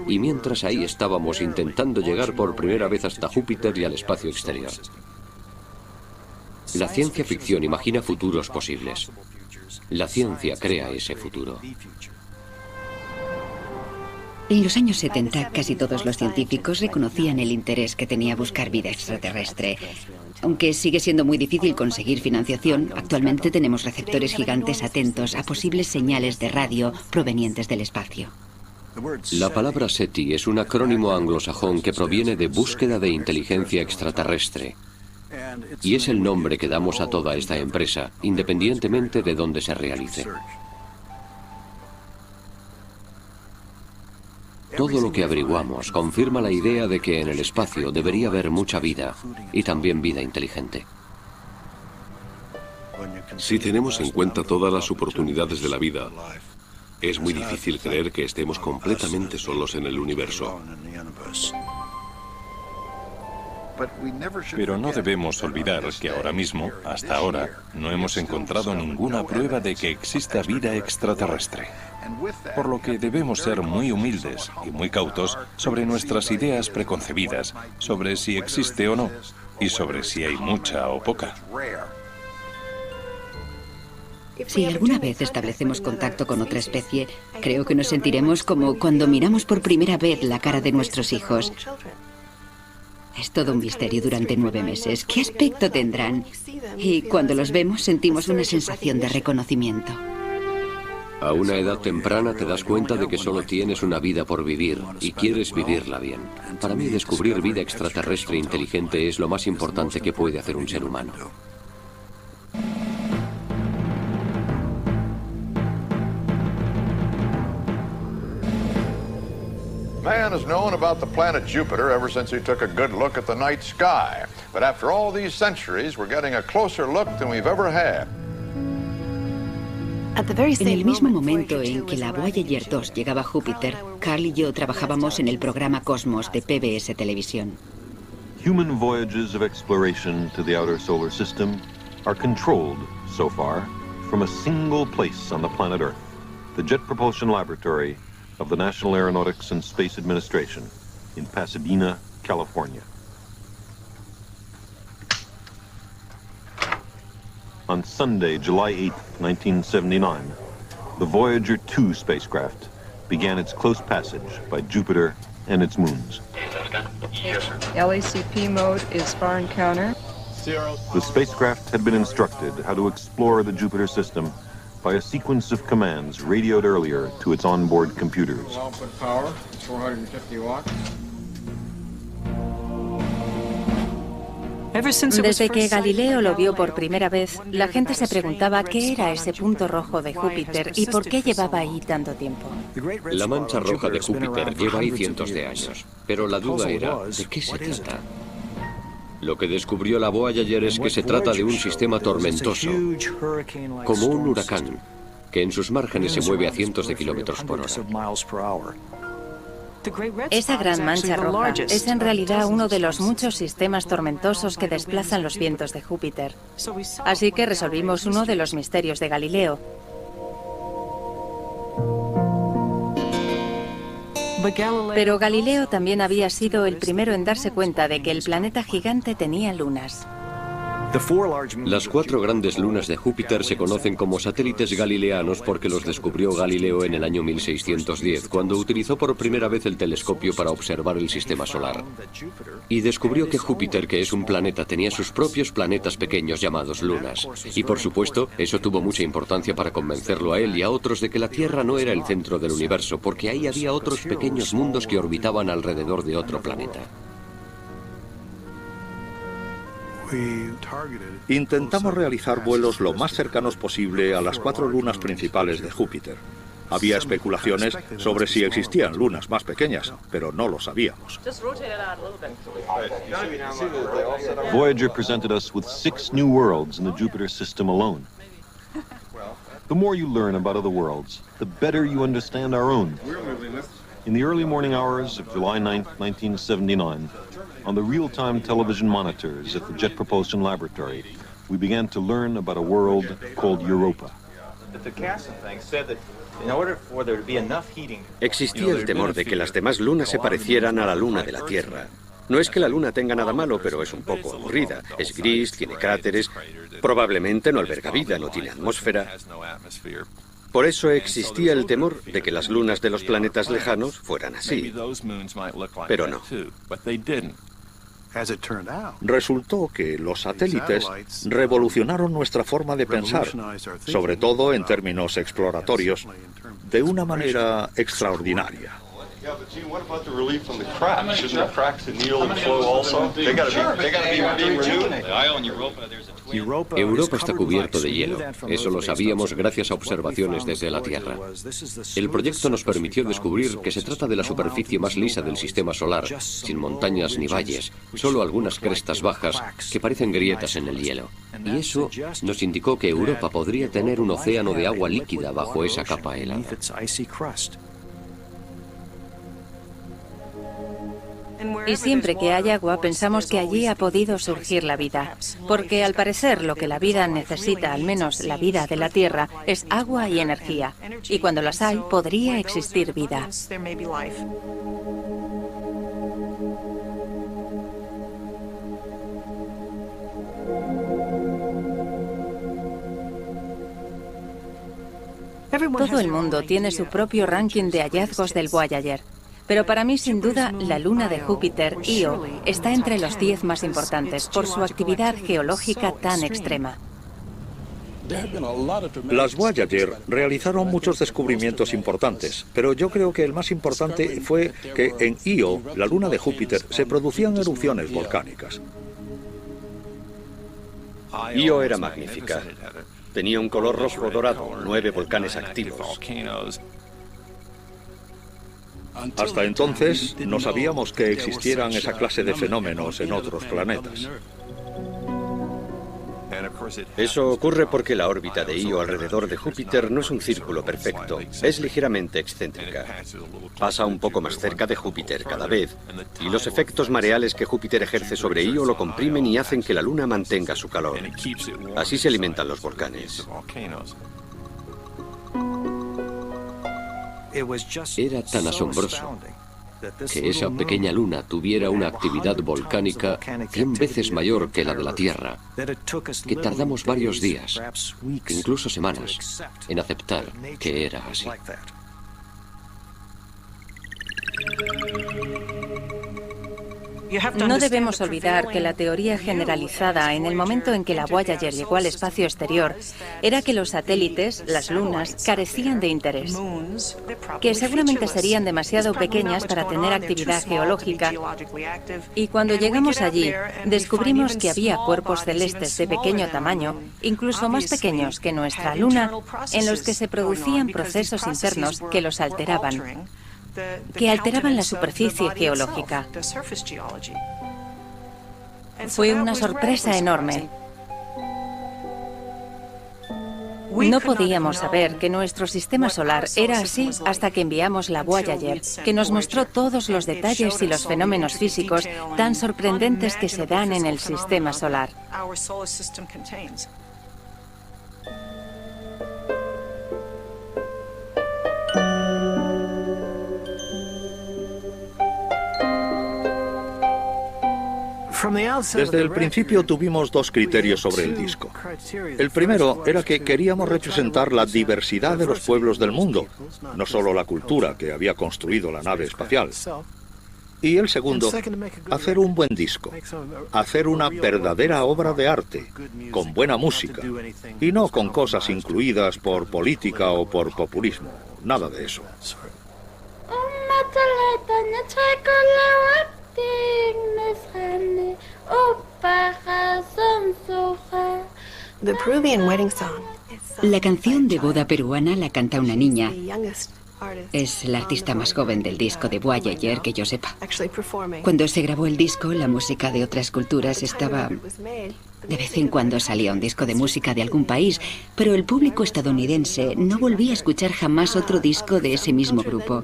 Speaker 2: Y mientras ahí estábamos intentando llegar por primera vez hasta Júpiter y al espacio exterior. La ciencia ficción imagina futuros posibles. La ciencia crea ese futuro.
Speaker 4: En los años 70, casi todos los científicos reconocían el interés que tenía buscar vida extraterrestre. Aunque sigue siendo muy difícil conseguir financiación, actualmente tenemos receptores gigantes atentos a posibles señales de radio provenientes del espacio.
Speaker 2: La palabra SETI es un acrónimo anglosajón que proviene de búsqueda de inteligencia extraterrestre. Y es el nombre que damos a toda esta empresa, independientemente de dónde se realice. Todo lo que averiguamos confirma la idea de que en el espacio debería haber mucha vida, y también vida inteligente.
Speaker 14: Si tenemos en cuenta todas las oportunidades de la vida, es muy difícil creer que estemos completamente solos en el universo.
Speaker 8: Pero no debemos olvidar que ahora mismo, hasta ahora, no hemos encontrado ninguna prueba de que exista vida extraterrestre. Por lo que debemos ser muy humildes y muy cautos sobre nuestras ideas preconcebidas, sobre si existe o no, y sobre si hay mucha o poca.
Speaker 4: Si alguna vez establecemos contacto con otra especie, creo que nos sentiremos como cuando miramos por primera vez la cara de nuestros hijos. Es todo un misterio durante 9 meses. ¿Qué aspecto tendrán? Y cuando los vemos sentimos una sensación de reconocimiento.
Speaker 2: A una edad temprana te das cuenta de que solo tienes una vida por vivir y quieres vivirla bien. Para mí, descubrir vida extraterrestre inteligente es lo más importante que puede hacer un ser humano.
Speaker 16: Man has known about the planet Jupiter ever since he took a good look at the night sky. But after all these centuries, we're getting a closer look than we've ever had.
Speaker 4: En el mismo momento en que la Voyager 2 llegaba a Júpiter, Carl y yo trabajábamos en el programa Cosmos de PBS Televisión.
Speaker 10: Human voyages of exploration to the outer solar system are controlled, so far, from a single place on the planet Earth, the Jet Propulsion Laboratory of the National Aeronautics and Space Administration in Pasadena, California. On Sunday, July 8, 1979, the Voyager 2 spacecraft began its close passage by Jupiter and its moons.
Speaker 17: LACP mode is far encounter.
Speaker 10: The spacecraft had been instructed how to explore the Jupiter system by a sequence of commands radioed earlier to its onboard computers.
Speaker 12: Output power, 450 watts.
Speaker 9: Desde que Galileo lo vio por primera vez, la gente se preguntaba qué era ese punto rojo de Júpiter y por qué llevaba ahí tanto tiempo.
Speaker 2: La mancha roja de Júpiter lleva ahí cientos de años, pero la duda era, ¿de qué se trata? Lo que descubrió la Voyager es que se trata de un sistema tormentoso, como un huracán, que en sus márgenes se mueve a cientos de kilómetros por hora.
Speaker 9: Esa gran mancha roja es en realidad uno de los muchos sistemas tormentosos que desplazan los vientos de Júpiter. Así que resolvimos uno de los misterios de Galileo. Pero Galileo también había sido el primero en darse cuenta de que el planeta gigante tenía lunas.
Speaker 2: Las 4 grandes lunas de Júpiter se conocen como satélites galileanos porque los descubrió Galileo en el año 1610, cuando utilizó por primera vez el telescopio para observar el sistema solar. Y descubrió que Júpiter, que es un planeta, tenía sus propios planetas pequeños llamados lunas. Y por supuesto, eso tuvo mucha importancia para convencerlo a él y a otros de que la Tierra no era el centro del universo, porque ahí había otros pequeños mundos que orbitaban alrededor de otro planeta.
Speaker 5: Intentamos realizar vuelos lo más cercanos posible a las 4 lunas principales de Júpiter. Había especulaciones sobre si existían lunas más pequeñas, pero no lo sabíamos.
Speaker 10: Voyager presented us with 6 new worlds in the Jupiter system alone. The more you learn about other worlds, the better you understand our own. In the early morning hours of July 9, 1979, on the real-time television monitors at the Jet Propulsion Laboratory, we began to learn about a world called Europa.
Speaker 3: Existía el temor de que las demás lunas se parecieran a la luna de la Tierra. No es que la luna tenga nada malo, pero es un poco aburrida. Es gris, tiene cráteres, probablemente no alberga vida, no tiene atmósfera. Por eso existía el temor de que las lunas de los planetas lejanos fueran así. Pero no.
Speaker 5: Resultó que los satélites revolucionaron nuestra forma de pensar, sobre todo en términos exploratorios, de una manera extraordinaria.
Speaker 10: Yeah, but Gene, what about the relief from the cracks? Shouldn't the cracks in the old flow also? They gotta be being renewed.
Speaker 2: Europa está cubierto de hielo. Eso lo sabíamos gracias a observaciones desde la Tierra. El proyecto nos permitió descubrir que se trata de la superficie más lisa del sistema solar, sin montañas ni valles, solo algunas crestas bajas que parecen grietas en el hielo. Y eso nos indicó que Europa podría tener un océano de agua líquida bajo esa capa helada.
Speaker 9: Y siempre que hay agua pensamos que allí ha podido surgir la vida, porque al parecer lo que la vida necesita, al menos la vida de la Tierra, es agua y energía. Y cuando las hay, podría existir vida. Todo el mundo tiene su propio ranking de hallazgos del Voyager. Pero para mí, sin duda, la luna de Júpiter, Io, está entre los 10 más importantes por su actividad geológica tan extrema.
Speaker 5: Las Voyager realizaron muchos descubrimientos importantes, pero yo creo que el más importante fue que en Io, la luna de Júpiter, se producían erupciones volcánicas.
Speaker 3: Io era magnífica. Tenía un color rojo dorado, 9 volcanes activos.
Speaker 5: Hasta entonces no sabíamos que existieran esa clase de fenómenos en otros planetas.
Speaker 3: Eso ocurre porque la órbita de Io alrededor de Júpiter no es un círculo perfecto, es ligeramente excéntrica. Pasa un poco más cerca de Júpiter cada vez, y los efectos mareales que Júpiter ejerce sobre Io lo comprimen y hacen que la Luna mantenga su calor. Así se alimentan los volcanes.
Speaker 2: Era tan asombroso que esa pequeña luna tuviera una actividad volcánica 100 veces mayor que la de la Tierra, que tardamos varios días, incluso semanas, en aceptar que era así.
Speaker 9: No debemos olvidar que la teoría generalizada en el momento en que la Voyager llegó al espacio exterior era que los satélites, las lunas, carecían de interés, que seguramente serían demasiado pequeñas para tener actividad geológica, y cuando llegamos allí descubrimos que había cuerpos celestes de pequeño tamaño, incluso más pequeños que nuestra luna, en los que se producían procesos internos que los alteraban, la superficie geológica. Fue una sorpresa enorme. No podíamos saber que nuestro sistema solar era así hasta que enviamos la Voyager, que nos mostró todos los detalles y los fenómenos físicos tan sorprendentes que se dan en el sistema solar.
Speaker 5: Desde el principio tuvimos dos criterios sobre el disco. El primero era que queríamos representar la diversidad de los pueblos del mundo, no solo la cultura que había construido la nave espacial. Y el segundo, hacer un buen disco, hacer una verdadera obra de arte, con buena música, y no con cosas incluidas por política o por populismo, nada de eso.
Speaker 4: La canción de boda peruana la canta una niña. Es la artista más joven del disco de Voyager que yo sepa. Cuando se grabó el disco, la música de otras culturas estaba... De vez en cuando salía un disco de música de algún país, pero el público estadounidense no volvía a escuchar jamás otro disco de ese mismo grupo.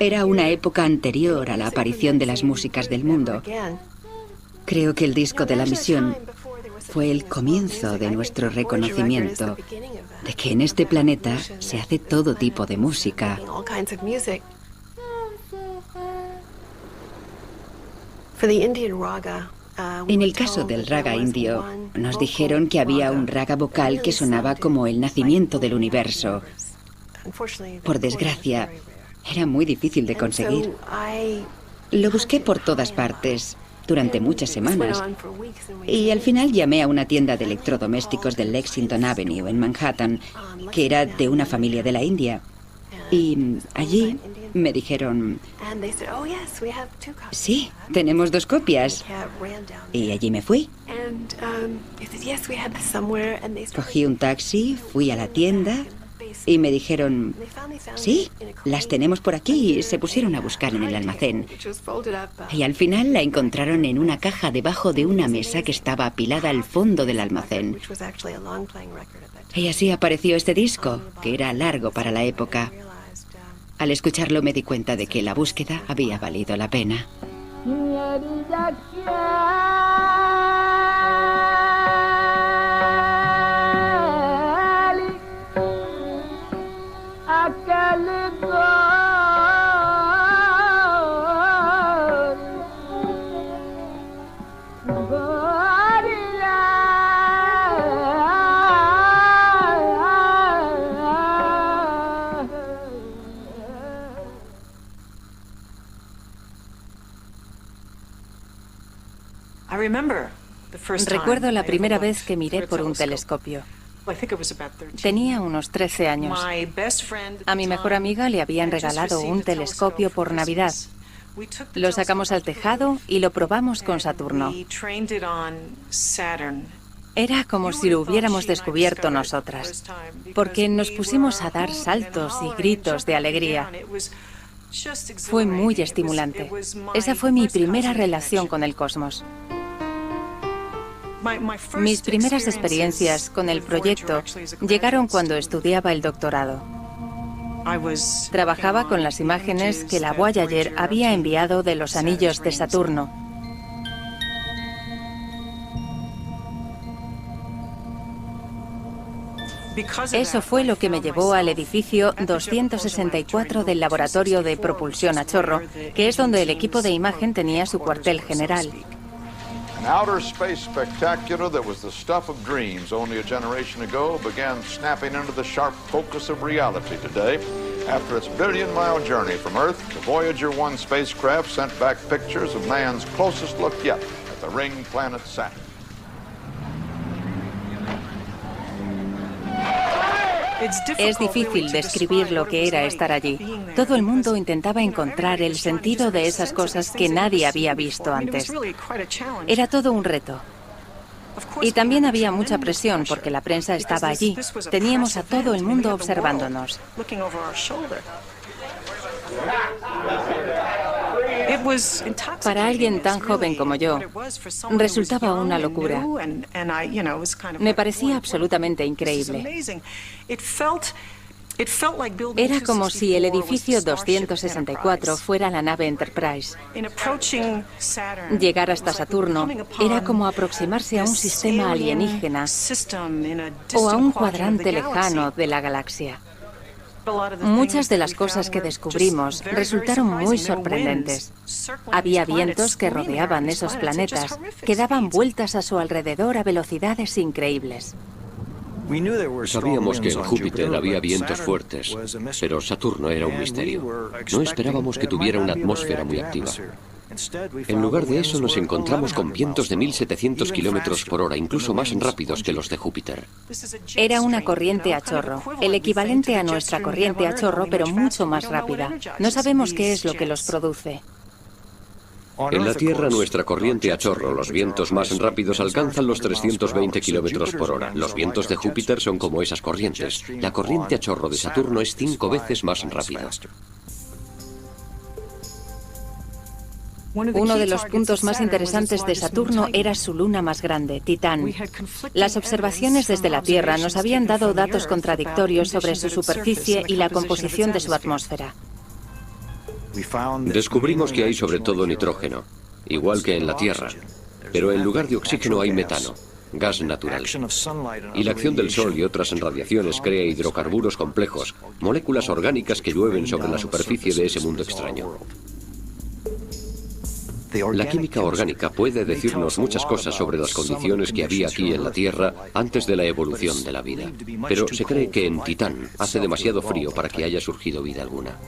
Speaker 4: Era una época anterior a la aparición de las músicas del mundo. Creo que el disco de la misión fue el comienzo de nuestro reconocimiento de que en este planeta se hace todo tipo de música. En el caso del raga indio, nos dijeron que había un raga vocal que sonaba como el nacimiento del universo. Por desgracia, era muy difícil de conseguir. Lo busqué por todas partes durante muchas semanas. Y al final llamé a una tienda de electrodomésticos de Lexington Avenue, en Manhattan, que era de una familia de la India. Y allí me dijeron, sí, tenemos 2 copias. Y allí me fui. Cogí un taxi, fui a la tienda y me dijeron, sí, las tenemos por aquí. Y se pusieron a buscar en el almacén. Y al final la encontraron en una caja debajo de una mesa que estaba apilada al fondo del almacén. Y así apareció este disco, que era largo para la época. Al escucharlo me di cuenta de que la búsqueda había valido la pena.
Speaker 9: Recuerdo la primera vez que miré por un telescopio. Tenía unos 13 años. A mi mejor amiga le habían regalado un telescopio por Navidad. Lo sacamos al tejado y lo probamos con Saturno. Era como si lo hubiéramos descubierto nosotras, porque nos pusimos a dar saltos y gritos de alegría. Fue muy estimulante. Esa fue mi primera relación con el cosmos. Mis primeras experiencias con el proyecto llegaron cuando estudiaba el doctorado. Trabajaba con las imágenes que la Voyager había enviado de los anillos de Saturno. Eso fue lo que me llevó al edificio 264 del Laboratorio de Propulsión a Chorro, que es donde el equipo de imagen tenía su cuartel general.
Speaker 16: An outer space spectacular that was the stuff of dreams only a generation ago began snapping into the sharp focus of reality today. After its billion-mile journey from Earth, the Voyager 1 spacecraft sent back pictures of man's closest look yet at the ring planet Saturn.
Speaker 9: Es difícil describir lo que era estar allí. Todo el mundo intentaba encontrar el sentido de esas cosas que nadie había visto antes. Era todo un reto. Y también había mucha presión porque la prensa estaba allí. Teníamos a todo el mundo observándonos. Para alguien tan joven como yo, resultaba una locura. Me parecía absolutamente increíble. Era como si el edificio 264 fuera la nave Enterprise. Llegar hasta Saturno era como aproximarse a un sistema alienígena o a un cuadrante lejano de la galaxia. Muchas de las cosas que descubrimos resultaron muy sorprendentes. Había vientos que rodeaban esos planetas, que daban vueltas a su alrededor a velocidades increíbles.
Speaker 2: Sabíamos que en Júpiter había vientos fuertes, pero Saturno era un misterio. No esperábamos que tuviera una atmósfera muy activa. En lugar de eso nos encontramos con vientos de 1700 kilómetros por hora, incluso más rápidos que los de Júpiter.
Speaker 9: Era una corriente a chorro, el equivalente a nuestra corriente a chorro, pero mucho más rápida. No sabemos qué es lo que los produce.
Speaker 2: En la Tierra, nuestra corriente a chorro, los vientos más rápidos alcanzan los 320 kilómetros por hora. Los vientos de Júpiter son como esas corrientes. La corriente a chorro de Saturno es 5 veces más rápida.
Speaker 9: Uno de los puntos más interesantes de Saturno era su luna más grande, Titán. Las observaciones desde la Tierra nos habían dado datos contradictorios sobre su superficie y la composición de su atmósfera.
Speaker 2: Descubrimos que hay sobre todo nitrógeno, igual que en la Tierra, pero en lugar de oxígeno hay metano, gas natural. Y la acción del Sol y otras radiaciones crea hidrocarburos complejos, moléculas orgánicas que llueven sobre la superficie de ese mundo extraño. La química orgánica puede decirnos muchas cosas sobre las condiciones que había aquí en la Tierra antes de la evolución de la vida. Pero se cree que en Titán hace demasiado frío para que haya surgido vida alguna.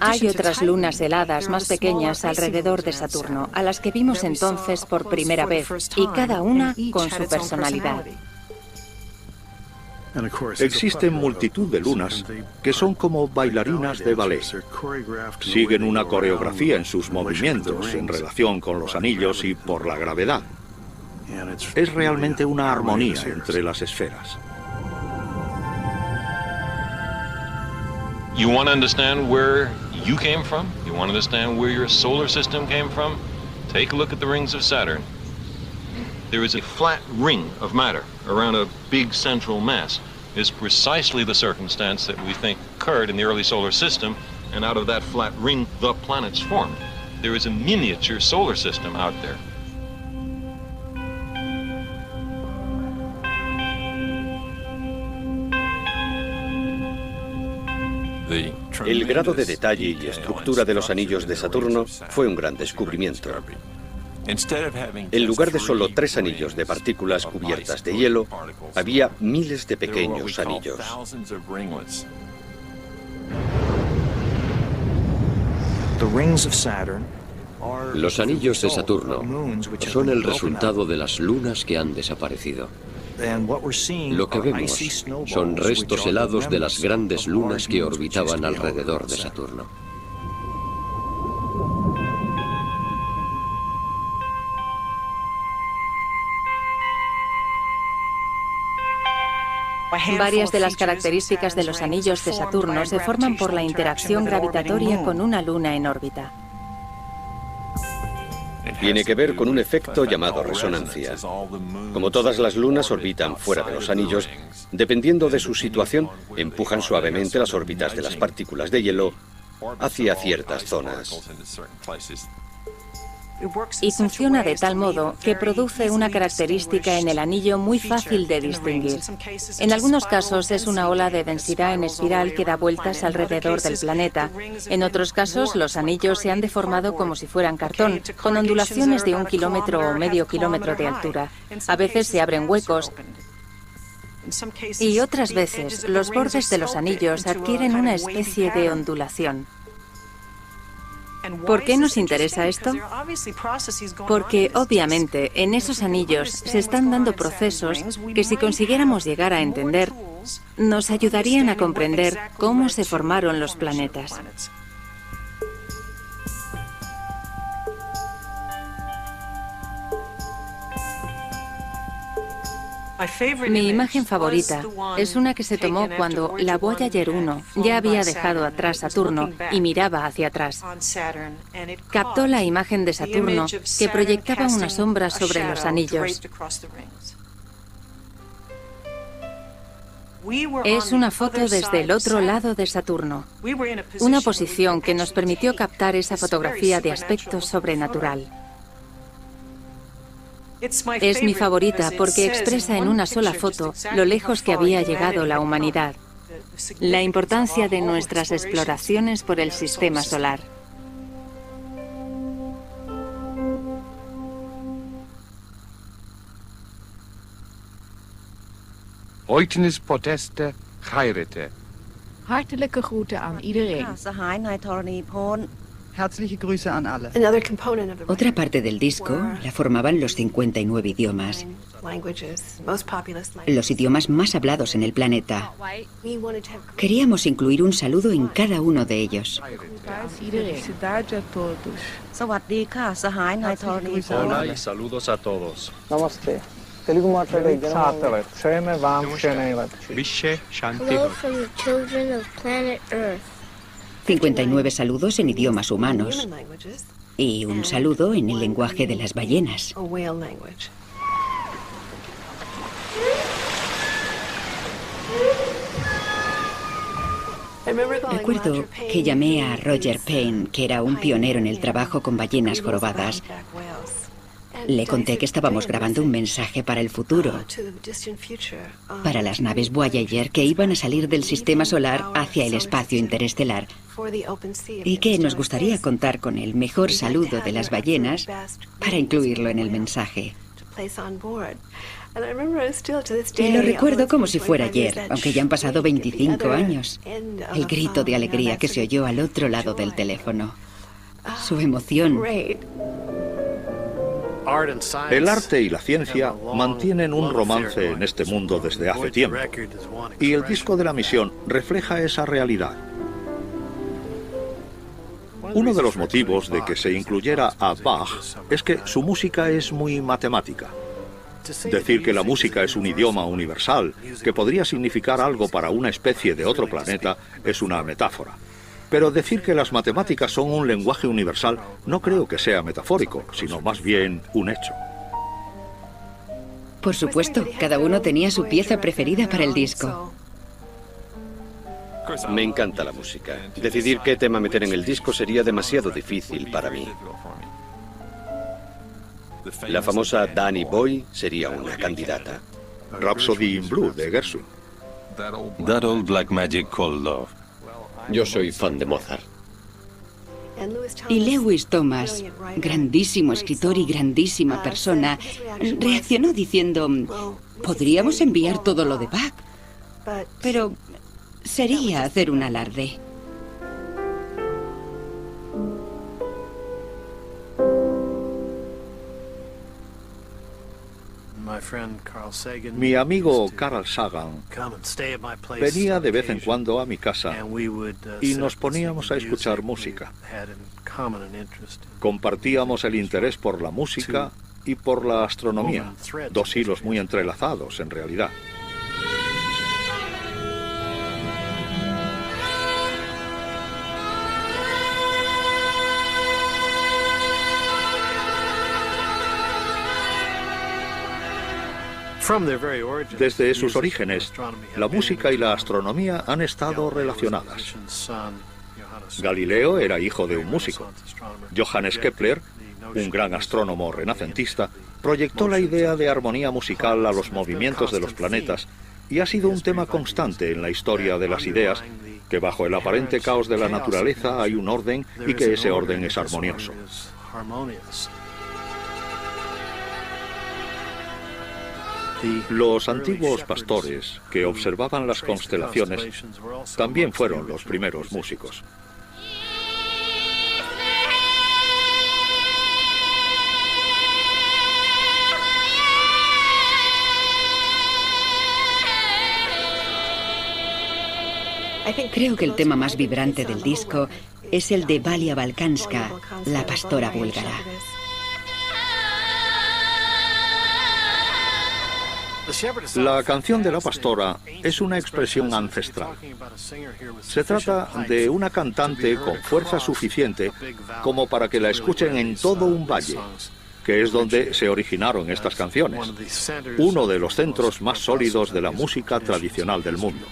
Speaker 9: Hay otras lunas heladas más pequeñas alrededor de Saturno, a las que vimos entonces por primera vez, y cada una con su personalidad.
Speaker 5: Existen multitud de lunas que son como bailarinas de ballet. Siguen una coreografía en sus movimientos en relación con los anillos y por la gravedad. Es realmente una armonía entre las esferas.
Speaker 18: You want to understand where you came from? You want to understand where your solar system came from? Take a look at the rings of Saturn. There is a flat ring of matter around a big central mass. It's precisely the circumstance that we think occurred in the early solar system, and out of that flat ring, the planets formed. There is a miniature solar system out there.
Speaker 3: El grado de detalle y estructura de los anillos de Saturno fue un gran descubrimiento. En lugar de solo 3 anillos de partículas cubiertas de hielo, había miles de pequeños anillos.
Speaker 2: Los anillos de Saturno son el resultado de las lunas que han desaparecido. Lo que vemos son restos helados de las grandes lunas que orbitaban alrededor de Saturno.
Speaker 9: Varias de las características de los anillos de Saturno se forman por la interacción gravitatoria con una luna en órbita.
Speaker 3: Tiene que ver con un efecto llamado resonancia. Como todas las lunas orbitan fuera de los anillos, dependiendo de su situación, empujan suavemente las órbitas de las partículas de hielo hacia ciertas zonas.
Speaker 9: Y funciona de tal modo que produce una característica en el anillo muy fácil de distinguir. En algunos casos es una ola de densidad en espiral que da vueltas alrededor del planeta. En otros casos los anillos se han deformado como si fueran cartón, con ondulaciones de 1 kilómetro o medio kilómetro de altura. A veces se abren huecos. Y otras veces los bordes de los anillos adquieren una especie de ondulación. ¿Por qué nos interesa esto? Porque, obviamente, en esos anillos se están dando procesos que, si consiguiéramos llegar a entender, nos ayudarían a comprender cómo se formaron los planetas. Mi imagen favorita es una que se tomó cuando la Voyager 1 ya había dejado atrás Saturno y miraba hacia atrás. Captó la imagen de Saturno que proyectaba una sombra sobre los anillos. Es una foto desde el otro lado de Saturno, una posición que nos permitió captar esa fotografía de aspecto sobrenatural. Es mi favorita porque expresa en una sola foto lo lejos que había llegado la humanidad, la importancia de nuestras exploraciones por el sistema solar.
Speaker 19: Eugenes Podesta Chairete.
Speaker 20: Hartelijke groeten aan iedereen. Herzliche Grüße an alle.
Speaker 4: Otra parte del disco la formaban los 59 idiomas, los idiomas más hablados en el planeta. Queríamos incluir un saludo en cada uno de ellos.
Speaker 21: Hola y saludos a todos.
Speaker 20: Namaste.
Speaker 6: Hello from the children of planet Earth.
Speaker 4: 59 saludos en idiomas humanos y un saludo en el lenguaje de las ballenas. Recuerdo que llamé a Roger Payne, que era un pionero en el trabajo con ballenas jorobadas. Le conté que estábamos grabando un mensaje para el futuro, para las naves Voyager que iban a salir del sistema solar hacia el espacio interestelar, y que nos gustaría contar con el mejor saludo de las ballenas para incluirlo en el mensaje. Y lo recuerdo como si fuera ayer, aunque ya han pasado 25 años. El grito de alegría que se oyó al otro lado del teléfono. Su emoción.
Speaker 5: El arte y la ciencia mantienen un romance en este mundo desde hace tiempo, y el disco de la misión refleja esa realidad. Uno de los motivos de que se incluyera a Bach es que su música es muy matemática. Decir que la música es un idioma universal, que podría significar algo para una especie de otro planeta, es una metáfora. Pero decir que las matemáticas son un lenguaje universal no creo que sea metafórico, sino más bien un hecho.
Speaker 4: Por supuesto, cada uno tenía su pieza preferida para el disco.
Speaker 3: Me encanta la música. Decidir qué tema meter en el disco sería demasiado difícil para mí. La famosa Danny Boy sería una candidata.
Speaker 5: Rhapsody in Blue de Gershwin.
Speaker 8: That Old Black Magic Called Love.
Speaker 2: Yo soy fan de Mozart.
Speaker 4: Y Lewis Thomas, grandísimo escritor y grandísima persona, reaccionó diciendo: podríamos enviar todo lo de Bach, pero sería hacer un alarde.
Speaker 5: Mi amigo Carl Sagan venía de vez en cuando a mi casa y nos poníamos a escuchar música. Compartíamos el interés por la música y por la astronomía, dos hilos muy entrelazados en realidad. Desde sus orígenes, la música y la astronomía han estado relacionadas. Galileo era hijo de un músico. Johannes Kepler, un gran astrónomo renacentista, proyectó la idea de armonía musical a los movimientos de los planetas y ha sido un tema constante en la historia de las ideas, que bajo el aparente caos de la naturaleza hay un orden y que ese orden es armonioso. Los antiguos pastores que observaban las constelaciones también fueron los primeros músicos.
Speaker 4: Creo que el tema más vibrante del disco es el de Valia Balkanska, la pastora búlgara.
Speaker 5: La canción de la pastora es una expresión ancestral. Se trata de una cantante con fuerza suficiente como para que la escuchen en todo un valle, que es donde se originaron estas canciones, uno de los centros más sólidos de la música tradicional del mundo.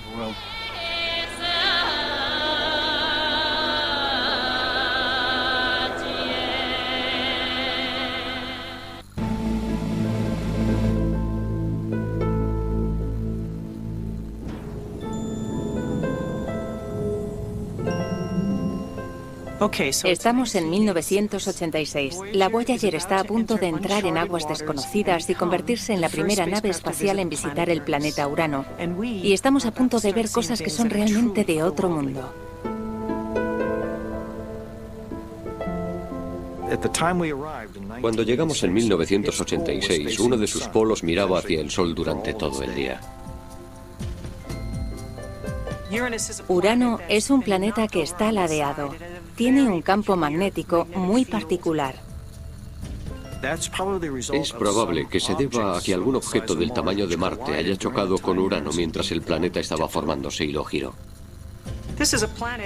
Speaker 9: Estamos en 1986. La Voyager está a punto de entrar en aguas desconocidas y convertirse en la primera nave espacial en visitar el planeta Urano. Y estamos a punto de ver cosas que son realmente de otro mundo.
Speaker 2: Cuando llegamos en 1986, uno de sus polos miraba hacia el Sol durante todo el día.
Speaker 9: Urano es un planeta que está ladeado. Tiene un campo magnético muy particular.
Speaker 2: Es probable que se deba a que algún objeto del tamaño de Marte haya chocado con Urano mientras el planeta estaba formándose y lo giró.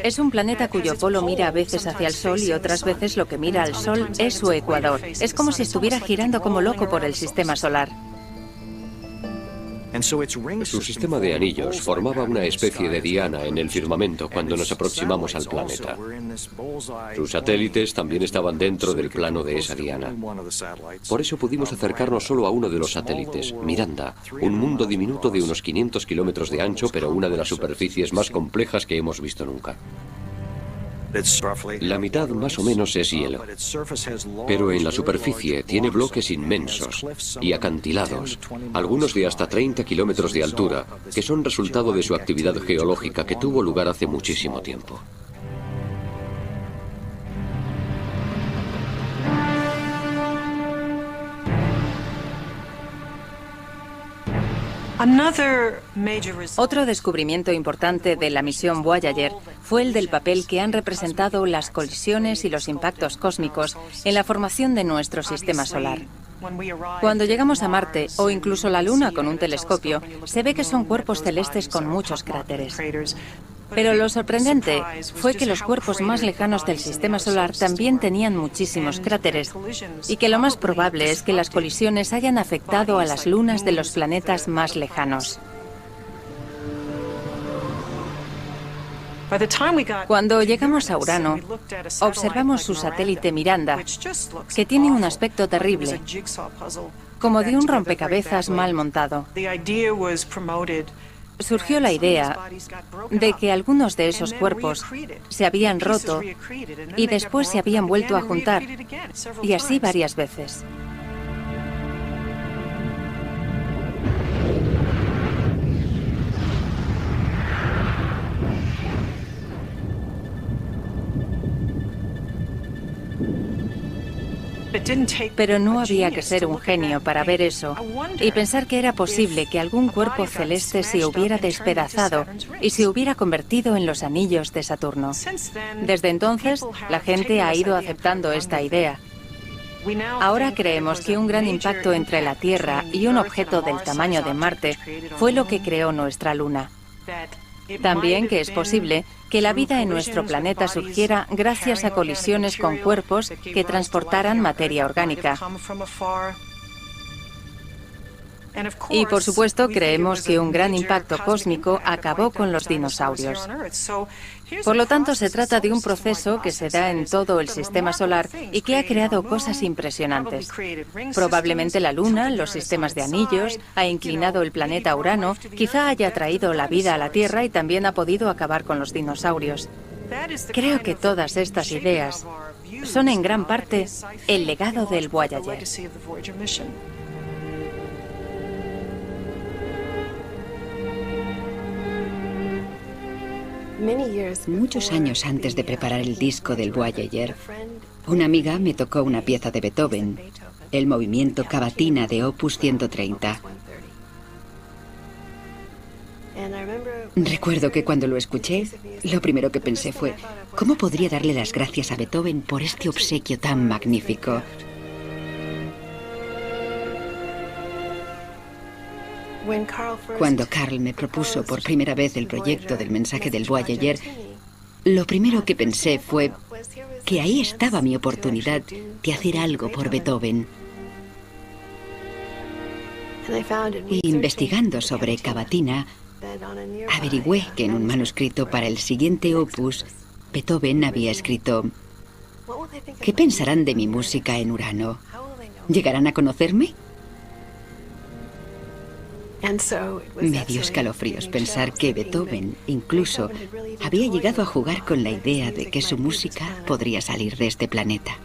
Speaker 9: Es un planeta cuyo polo mira a veces hacia el Sol y otras veces lo que mira al Sol es su ecuador. Es como si estuviera girando como loco por el sistema solar.
Speaker 2: Su sistema de anillos formaba una especie de diana en el firmamento cuando nos aproximamos al planeta. Sus satélites también estaban dentro del plano de esa diana. Por eso pudimos acercarnos solo a uno de los satélites, Miranda, un mundo diminuto de unos 500 kilómetros de ancho, pero una de las superficies más complejas que hemos visto nunca. La mitad más o menos es hielo, pero en la superficie tiene bloques inmensos y acantilados, algunos de hasta 30 kilómetros de altura, que son resultado de su actividad geológica que tuvo lugar hace muchísimo tiempo.
Speaker 9: Otro descubrimiento importante de la misión Voyager fue el del papel que han representado las colisiones y los impactos cósmicos en la formación de nuestro sistema solar. Cuando llegamos a Marte o incluso la Luna con un telescopio, se ve que son cuerpos celestes con muchos cráteres. Pero lo sorprendente fue que los cuerpos más lejanos del sistema solar también tenían muchísimos cráteres y que lo más probable es que las colisiones hayan afectado a las lunas de los planetas más lejanos. Cuando llegamos a Urano, observamos su satélite Miranda, que tiene un aspecto terrible, como de un rompecabezas mal montado. Surgió la idea de que algunos de esos cuerpos se habían roto y después se habían vuelto a juntar, y así varias veces. Pero no había que ser un genio para ver eso y pensar que era posible que algún cuerpo celeste se hubiera despedazado y se hubiera convertido en los anillos de Saturno. Desde entonces, la gente ha ido aceptando esta idea. Ahora creemos que un gran impacto entre la Tierra y un objeto del tamaño de Marte fue lo que creó nuestra Luna. También que es posible que la vida en nuestro planeta surgiera gracias a colisiones con cuerpos que transportaran materia orgánica. Y por supuesto creemos que un gran impacto cósmico acabó con los dinosaurios. Por lo tanto, se trata de un proceso que se da en todo el sistema solar y que ha creado cosas impresionantes. Probablemente la Luna, los sistemas de anillos, ha inclinado el planeta Urano, quizá haya traído la vida a la Tierra y también ha podido acabar con los dinosaurios. Creo que todas estas ideas son en gran parte el legado del Voyager.
Speaker 4: Muchos años antes de preparar el disco del Voyager, una amiga me tocó una pieza de Beethoven, el movimiento Cavatina de Opus 130. Recuerdo que cuando lo escuché, lo primero que pensé fue, ¿cómo podría darle las gracias a Beethoven por este obsequio tan magnífico? Cuando Carl me propuso por primera vez el proyecto del mensaje del Voyager, lo primero que pensé fue que ahí estaba mi oportunidad de hacer algo por Beethoven. Y investigando sobre Cavatina, averigüé que en un manuscrito para el siguiente opus, Beethoven había escrito: ¿qué pensarán de mi música en Urano? ¿Llegarán a conocerme? Me dio escalofríos pensar que Beethoven incluso había llegado a jugar con la idea de que su música podría salir de este planeta.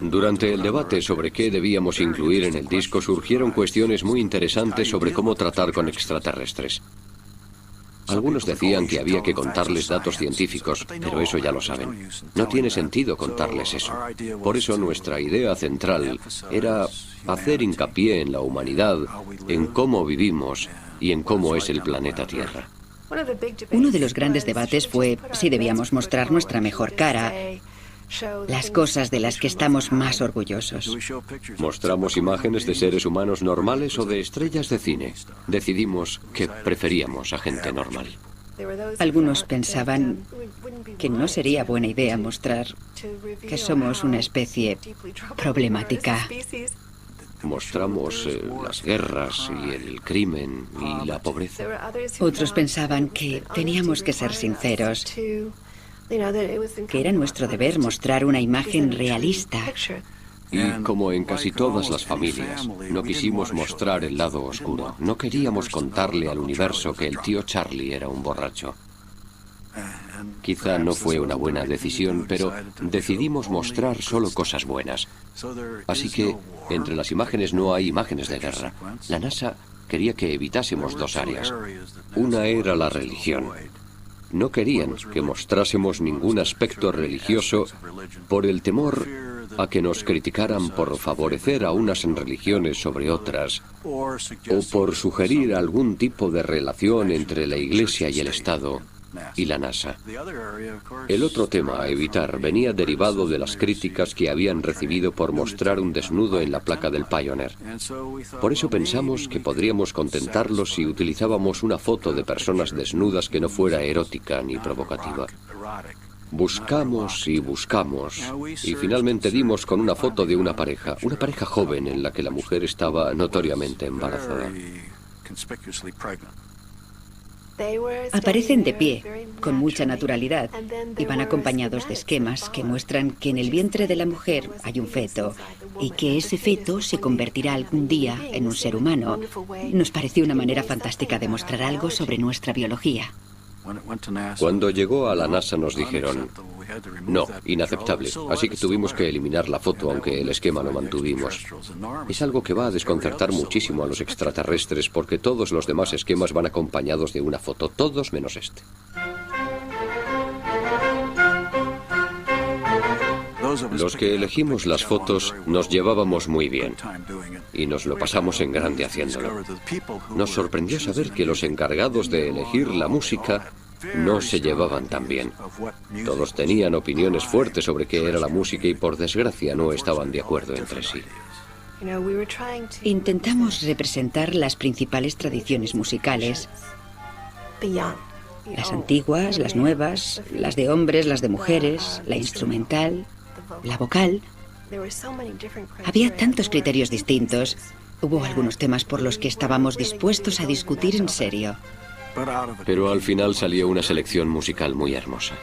Speaker 2: Durante el debate sobre qué debíamos incluir en el disco surgieron cuestiones muy interesantes sobre cómo tratar con extraterrestres. Algunos decían que había que contarles datos científicos, pero eso ya lo saben. No tiene sentido contarles eso. Por eso nuestra idea central era hacer hincapié en la humanidad, en cómo vivimos y en cómo es el planeta Tierra.
Speaker 4: Uno de los grandes debates fue si debíamos mostrar nuestra mejor cara, las cosas de las que estamos más orgullosos.
Speaker 2: ¿Mostramos imágenes de seres humanos normales o de estrellas de cine? Decidimos que preferíamos a gente normal.
Speaker 4: Algunos pensaban que no sería buena idea mostrar que somos una especie problemática.
Speaker 2: Mostramos las guerras y el crimen y la pobreza.
Speaker 4: Otros pensaban que teníamos que ser sinceros, que era nuestro deber mostrar una imagen realista.
Speaker 2: Y como en casi todas las familias, no quisimos mostrar el lado oscuro. No queríamos contarle al universo que el tío Charlie era un borracho. Quizá no fue una buena decisión, pero decidimos mostrar solo cosas buenas. Así que entre las imágenes no hay imágenes de guerra. La NASA quería que evitásemos dos áreas. Una era la religión. No querían que mostrásemos ningún aspecto religioso por el temor a que nos criticaran por favorecer a unas religiones sobre otras o por sugerir algún tipo de relación entre la Iglesia y el Estado y la NASA. El otro tema a evitar venía derivado de las críticas que habían recibido por mostrar un desnudo en la placa del Pioneer. Por eso pensamos que podríamos contentarlos si utilizábamos una foto de personas desnudas que no fuera erótica ni provocativa. Buscamos y buscamos y finalmente dimos con una foto de una pareja joven en la que la mujer estaba notoriamente embarazada.
Speaker 4: Aparecen de pie, con mucha naturalidad, y van acompañados de esquemas que muestran que en el vientre de la mujer hay un feto y que ese feto se convertirá algún día en un ser humano. Nos pareció una manera fantástica de mostrar algo sobre nuestra biología.
Speaker 2: Cuando llegó a la NASA nos dijeron, no, inaceptable, así que tuvimos que eliminar la foto aunque el esquema lo mantuvimos. Es algo que va a desconcertar muchísimo a los extraterrestres porque todos los demás esquemas van acompañados de una foto, todos menos este. Los que elegimos las fotos nos llevábamos muy bien y nos lo pasamos en grande haciéndolo. Nos sorprendió saber que los encargados de elegir la música no se llevaban tan bien. Todos tenían opiniones fuertes sobre qué era la música y por desgracia no estaban de acuerdo entre sí.
Speaker 4: Intentamos representar las principales tradiciones musicales. Las antiguas, las nuevas, las de hombres, las de mujeres, la instrumental, la vocal. Había tantos criterios distintos. Hubo algunos temas por los que estábamos dispuestos a discutir en serio.
Speaker 2: Pero al final salió una selección musical muy hermosa.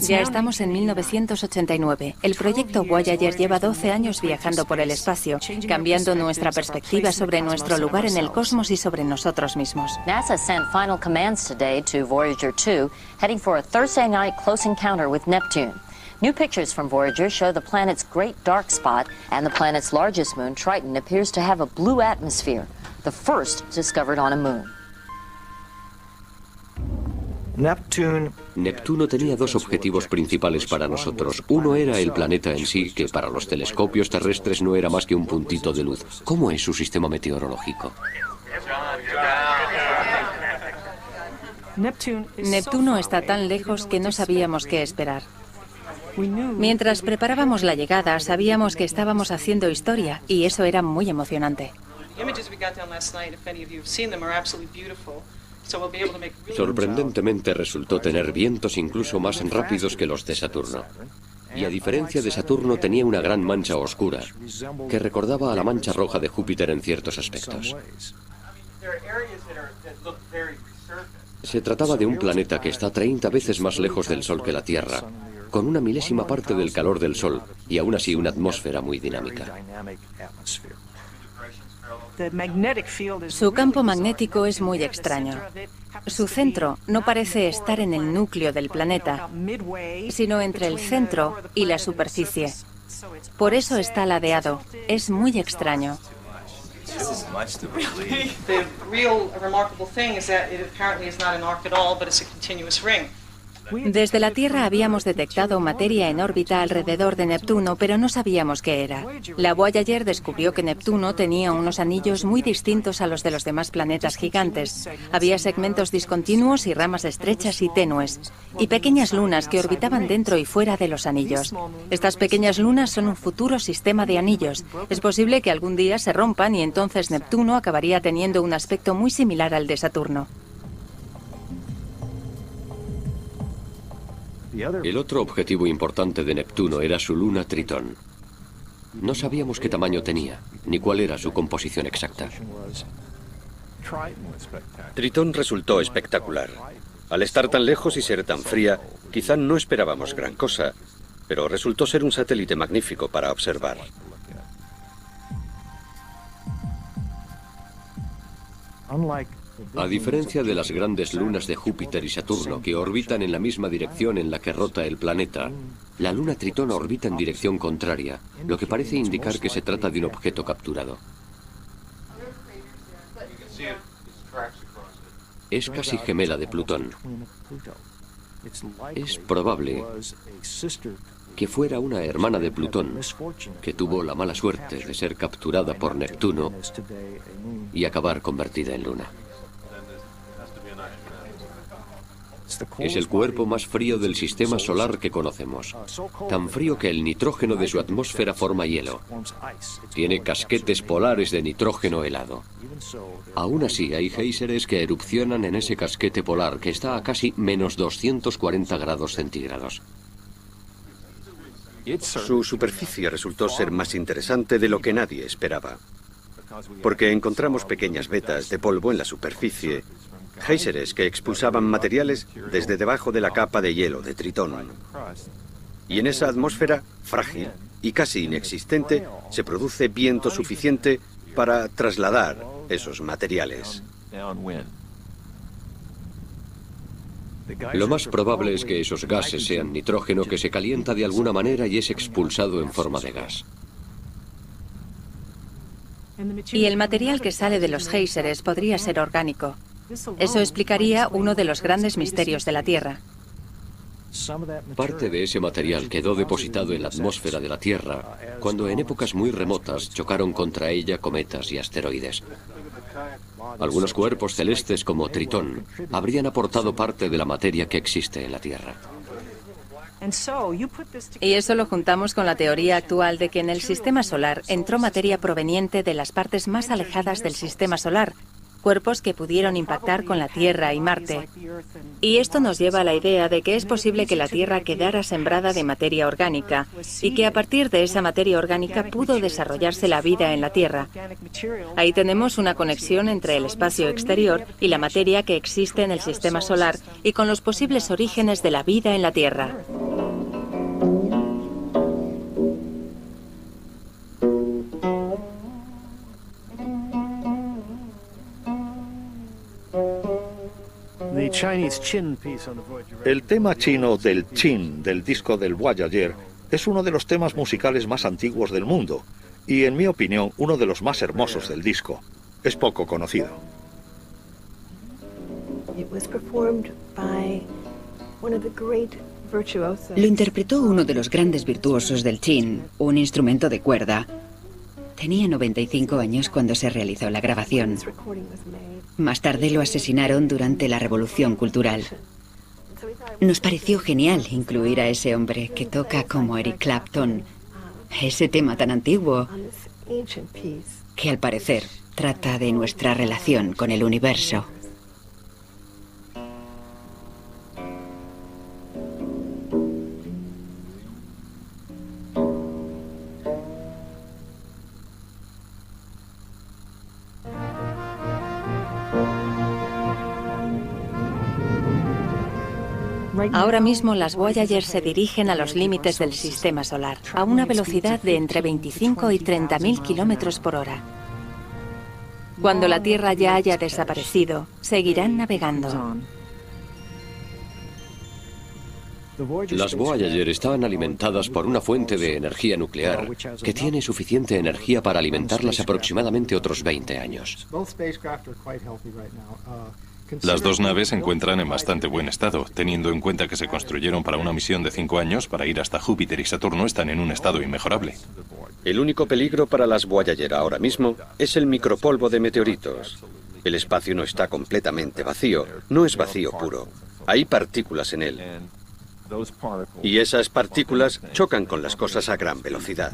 Speaker 9: Ya estamos en 1989. El proyecto Voyager lleva 12 años viajando por el espacio, cambiando nuestra perspectiva sobre nuestro lugar en el cosmos y sobre nosotros mismos.
Speaker 1: NASA sent final commands today to Voyager 2, heading for a Thursday night close encounter with Neptune. New pictures from Voyager show the planet's great dark spot, and the planet's largest moon, Triton, appears to have a blue atmosphere, the first discovered on a moon.
Speaker 2: Neptuno tenía dos objetivos principales para nosotros. Uno era el planeta en sí, que para los telescopios terrestres no era más que un puntito de luz. ¿Cómo es su sistema meteorológico?
Speaker 9: Neptuno está tan lejos que no sabíamos qué esperar. Mientras preparábamos la llegada, sabíamos que estábamos haciendo historia, y eso era muy emocionante.
Speaker 2: Sorprendentemente resultó tener vientos incluso más rápidos que los de Saturno. Y a diferencia de Saturno tenía una gran mancha oscura, que recordaba a la mancha roja de Júpiter en ciertos aspectos. Se trataba de un planeta que está 30 veces más lejos del Sol que la Tierra, con una milésima parte del calor del Sol y aún así una atmósfera muy dinámica.
Speaker 9: Su campo magnético es muy extraño. Su centro no parece estar en el núcleo del planeta, sino entre el centro y la superficie. Por eso está ladeado. Es muy extraño. Desde la Tierra habíamos detectado materia en órbita alrededor de Neptuno, pero no sabíamos qué era. La Voyager descubrió que Neptuno tenía unos anillos muy distintos a los de los demás planetas gigantes. Había segmentos discontinuos y ramas estrechas y tenues, y pequeñas lunas que orbitaban dentro y fuera de los anillos. Estas pequeñas lunas son un futuro sistema de anillos. Es posible que algún día se rompan y entonces Neptuno acabaría teniendo un aspecto muy similar al de Saturno.
Speaker 2: El otro objetivo importante de Neptuno era su luna Tritón. No sabíamos qué tamaño tenía, ni cuál era su composición exacta.
Speaker 3: Tritón resultó espectacular. Al estar tan lejos y ser tan fría, quizá no esperábamos gran cosa, pero resultó ser un satélite magnífico para observar.
Speaker 2: A diferencia de las grandes lunas de Júpiter y Saturno, que orbitan en la misma dirección en la que rota el planeta, la luna Tritón orbita en dirección contraria, lo que parece indicar que se trata de un objeto capturado. Es casi gemela de Plutón. Es probable que fuera una hermana de Plutón, que tuvo la mala suerte de ser capturada por Neptuno y acabar convertida en luna. Es el cuerpo más frío del sistema solar que conocemos. Tan frío que el nitrógeno de su atmósfera forma hielo. Tiene casquetes polares de nitrógeno helado. Aún así, hay géiseres que erupcionan en ese casquete polar que está a casi menos 240 grados centígrados.
Speaker 3: Su superficie resultó ser más interesante de lo que nadie esperaba, porque encontramos pequeñas vetas de polvo en la superficie, géiseres que expulsaban materiales desde debajo de la capa de hielo de Tritón. Y en esa atmósfera frágil y casi inexistente se produce viento suficiente para trasladar esos materiales.
Speaker 2: Lo más probable es que esos gases sean nitrógeno que se calienta de alguna manera y es expulsado en forma de gas.
Speaker 9: Y el material que sale de los géiseres podría ser orgánico. Eso explicaría uno de los grandes misterios de la Tierra.
Speaker 2: Parte de ese material quedó depositado en la atmósfera de la Tierra cuando en épocas muy remotas chocaron contra ella cometas y asteroides. Algunos cuerpos celestes como Tritón habrían aportado parte de la materia que existe en la Tierra.
Speaker 9: Y eso lo juntamos con la teoría actual de que en el sistema solar entró materia proveniente de las partes más alejadas del sistema solar, cuerpos que pudieron impactar con la Tierra y Marte. Y esto nos lleva a la idea de que es posible que la Tierra quedara sembrada de materia orgánica y que a partir de esa materia orgánica pudo desarrollarse la vida en la Tierra. Ahí tenemos una conexión entre el espacio exterior y la materia que existe en el sistema solar y con los posibles orígenes de la vida en la Tierra.
Speaker 5: El tema chino del Chin del disco del Voyager es uno de los temas musicales más antiguos del mundo y, en mi opinión, uno de los más hermosos del disco. Es poco conocido.
Speaker 4: Lo interpretó uno de los grandes virtuosos del Chin, un instrumento de cuerda. Tenía 95 años cuando se realizó la grabación. Más tarde lo asesinaron durante la Revolución Cultural. Nos pareció genial incluir a ese hombre que toca como Eric Clapton, ese tema tan antiguo que al parecer trata de nuestra relación con el universo.
Speaker 9: Ahora mismo las Voyager se dirigen a los límites del sistema solar, a una velocidad de entre 25 y 30.000 kilómetros por hora. Cuando la Tierra ya haya desaparecido, seguirán navegando.
Speaker 2: Las Voyager estaban alimentadas por una fuente de energía nuclear que tiene suficiente energía para alimentarlas aproximadamente otros 20 años.
Speaker 8: Las dos naves se encuentran en bastante buen estado. Teniendo en cuenta que se construyeron para una misión de 5 años, para ir hasta Júpiter y Saturno, están en un estado inmejorable.
Speaker 3: El único peligro para las Voyager ahora mismo es el micropolvo de meteoritos. El espacio no está completamente vacío, no es vacío puro. Hay partículas en él. Y esas partículas chocan con las cosas a gran velocidad.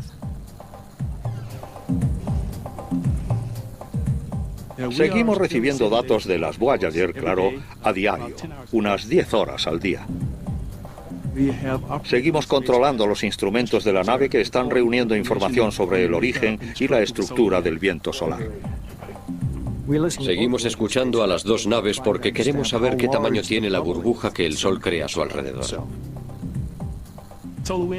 Speaker 5: Seguimos recibiendo datos de las Voyager, claro, a diario, unas 10 horas al día. Seguimos controlando los instrumentos de la nave que están reuniendo información sobre el origen y la estructura del viento solar.
Speaker 2: Seguimos escuchando a las dos naves porque queremos saber qué tamaño tiene la burbuja que el Sol crea a su alrededor.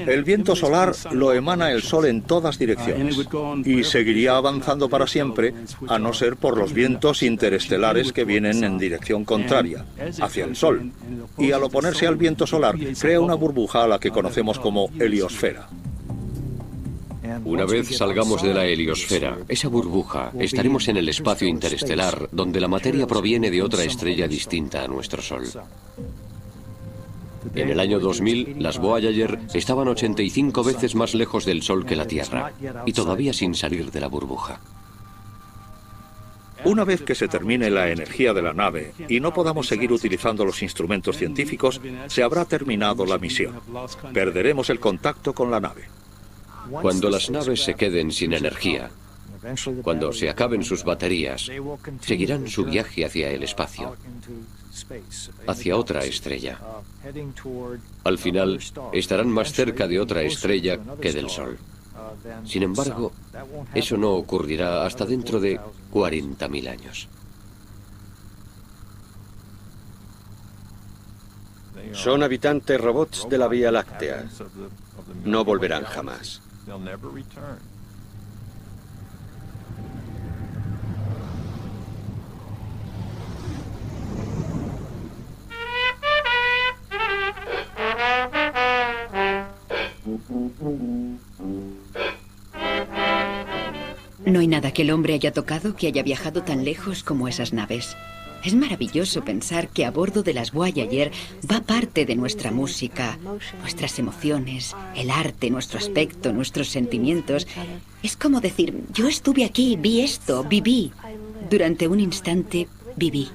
Speaker 5: El viento solar lo emana el Sol en todas direcciones y seguiría avanzando para siempre, a no ser por los vientos interestelares que vienen en dirección contraria, hacia el Sol. Y al oponerse al viento solar, crea una burbuja a la que conocemos como heliosfera.
Speaker 2: Una vez salgamos de la heliosfera, esa burbuja, estaremos en el espacio interestelar, donde la materia proviene de otra estrella distinta a nuestro Sol. En el año 2000, las Voyager estaban 85 veces más lejos del Sol que la Tierra, y todavía sin salir de la burbuja.
Speaker 5: Una vez que se termine la energía de la nave y no podamos seguir utilizando los instrumentos científicos, se habrá terminado la misión. Perderemos el contacto con la nave.
Speaker 2: Cuando las naves se queden sin energía, cuando se acaben sus baterías, seguirán su viaje hacia el espacio, hacia otra estrella. Al final, estarán más cerca de otra estrella que del Sol. Sin embargo, eso no ocurrirá hasta dentro de 40.000 años.
Speaker 3: Son habitantes robots de la Vía Láctea. No volverán jamás.
Speaker 4: No hay nada que el hombre haya tocado que haya viajado tan lejos como esas naves. Es maravilloso pensar que a bordo de las Voyager va parte de nuestra música, nuestras emociones, el arte, nuestro aspecto, nuestros sentimientos. Es como decir, yo estuve aquí, vi esto, viví. Durante un instante, viví.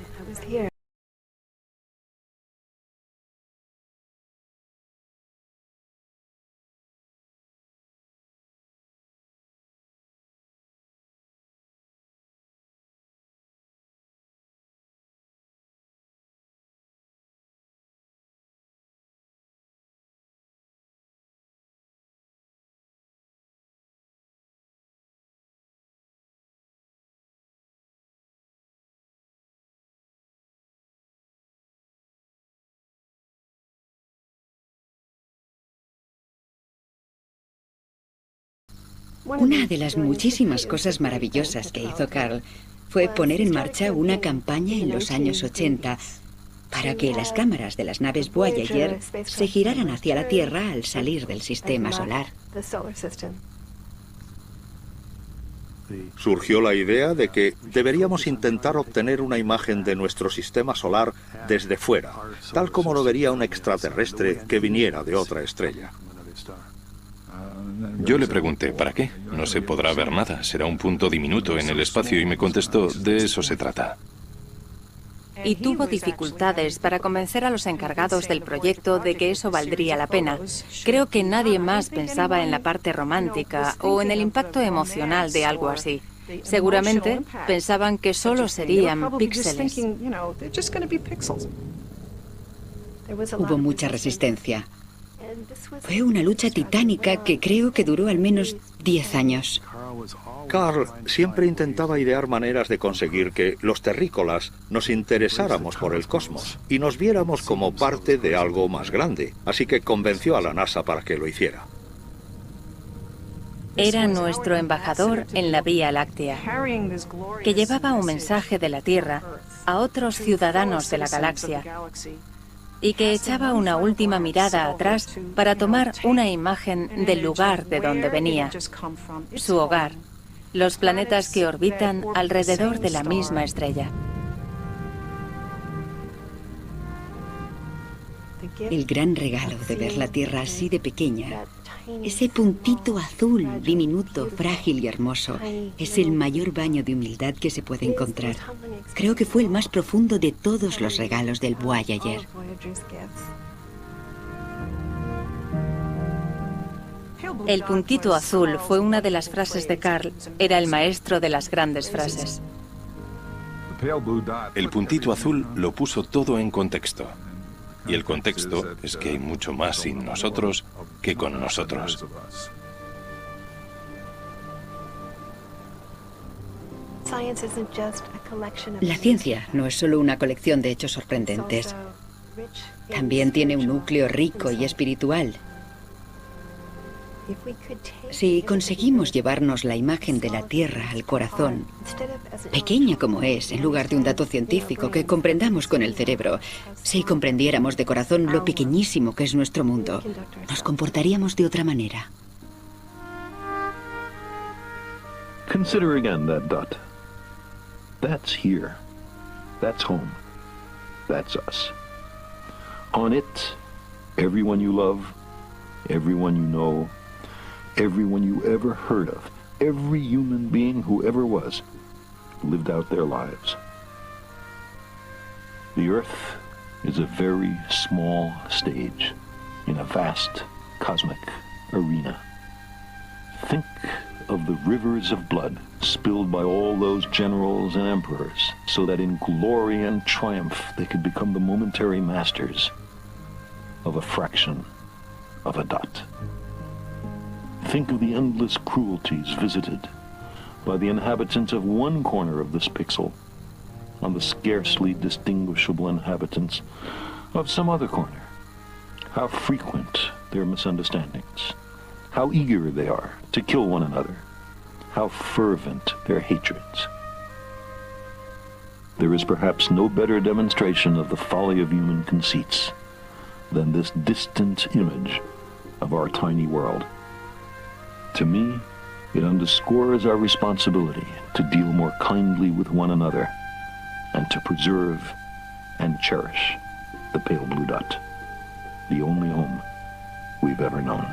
Speaker 4: Una de las muchísimas cosas maravillosas que hizo Carl fue poner en marcha una campaña en los años 80 para que las cámaras de las naves Voyager se giraran hacia la Tierra al salir del sistema solar.
Speaker 5: Surgió la idea de que deberíamos intentar obtener una imagen de nuestro sistema solar desde fuera, tal como lo vería un extraterrestre que viniera de otra estrella.
Speaker 8: Yo le pregunté, ¿para qué? No se podrá ver nada, será un punto diminuto en el espacio, y me contestó, de eso se trata.
Speaker 9: Y tuvo dificultades para convencer a los encargados del proyecto de que eso valdría la pena. Creo que nadie más pensaba en la parte romántica o en el impacto emocional de algo así. Seguramente pensaban que solo serían píxeles.
Speaker 4: Hubo mucha resistencia. Fue una lucha titánica que creo que duró al menos 10 años.
Speaker 5: Carl siempre intentaba idear maneras de conseguir que los terrícolas nos interesáramos por el cosmos y nos viéramos como parte de algo más grande, así que convenció a la NASA para que lo hiciera.
Speaker 9: Era nuestro embajador en la Vía Láctea, que llevaba un mensaje de la Tierra a otros ciudadanos de la galaxia y que echaba una última mirada atrás para tomar una imagen del lugar de donde venía, su hogar, los planetas que orbitan alrededor de la misma estrella.
Speaker 4: El gran regalo de ver la Tierra así de pequeña, ese puntito azul, diminuto, frágil y hermoso, es el mayor baño de humildad que se puede encontrar. Creo que fue el más profundo de todos los regalos del Voyager.
Speaker 9: El puntito azul fue una de las frases de Carl. Era el maestro de las grandes frases.
Speaker 8: El puntito azul lo puso todo en contexto. Y el contexto es que hay mucho más sin nosotros que con nosotros.
Speaker 4: La ciencia no es solo una colección de hechos sorprendentes. También tiene un núcleo rico y espiritual. Si conseguimos llevarnos la imagen de la Tierra al corazón, pequeña como es, en lugar de un dato científico que comprendamos con el cerebro, si comprendiéramos de corazón lo pequeñísimo que es nuestro mundo, nos comportaríamos de otra manera.
Speaker 7: Consider again that dot. That's here. That's home. That's us. On it, everyone you love, everyone you know, everyone you ever heard of, every human being who ever was, lived out their lives. The Earth is a very small stage in a vast cosmic arena. Think of the rivers of blood spilled by all those generals and emperors, so that in glory and triumph they could become the momentary masters of a fraction of a dot. Think of the endless cruelties visited by the inhabitants of one corner of this pixel on the scarcely distinguishable inhabitants of some other corner. How frequent their misunderstandings. How eager they are to kill one another. How fervent their hatreds. There is perhaps no better demonstration of the folly of human conceits than this distant image of our tiny world. To me, it underscores our responsibility to deal more kindly with one another and to preserve and cherish the pale blue dot, the only home we've ever known.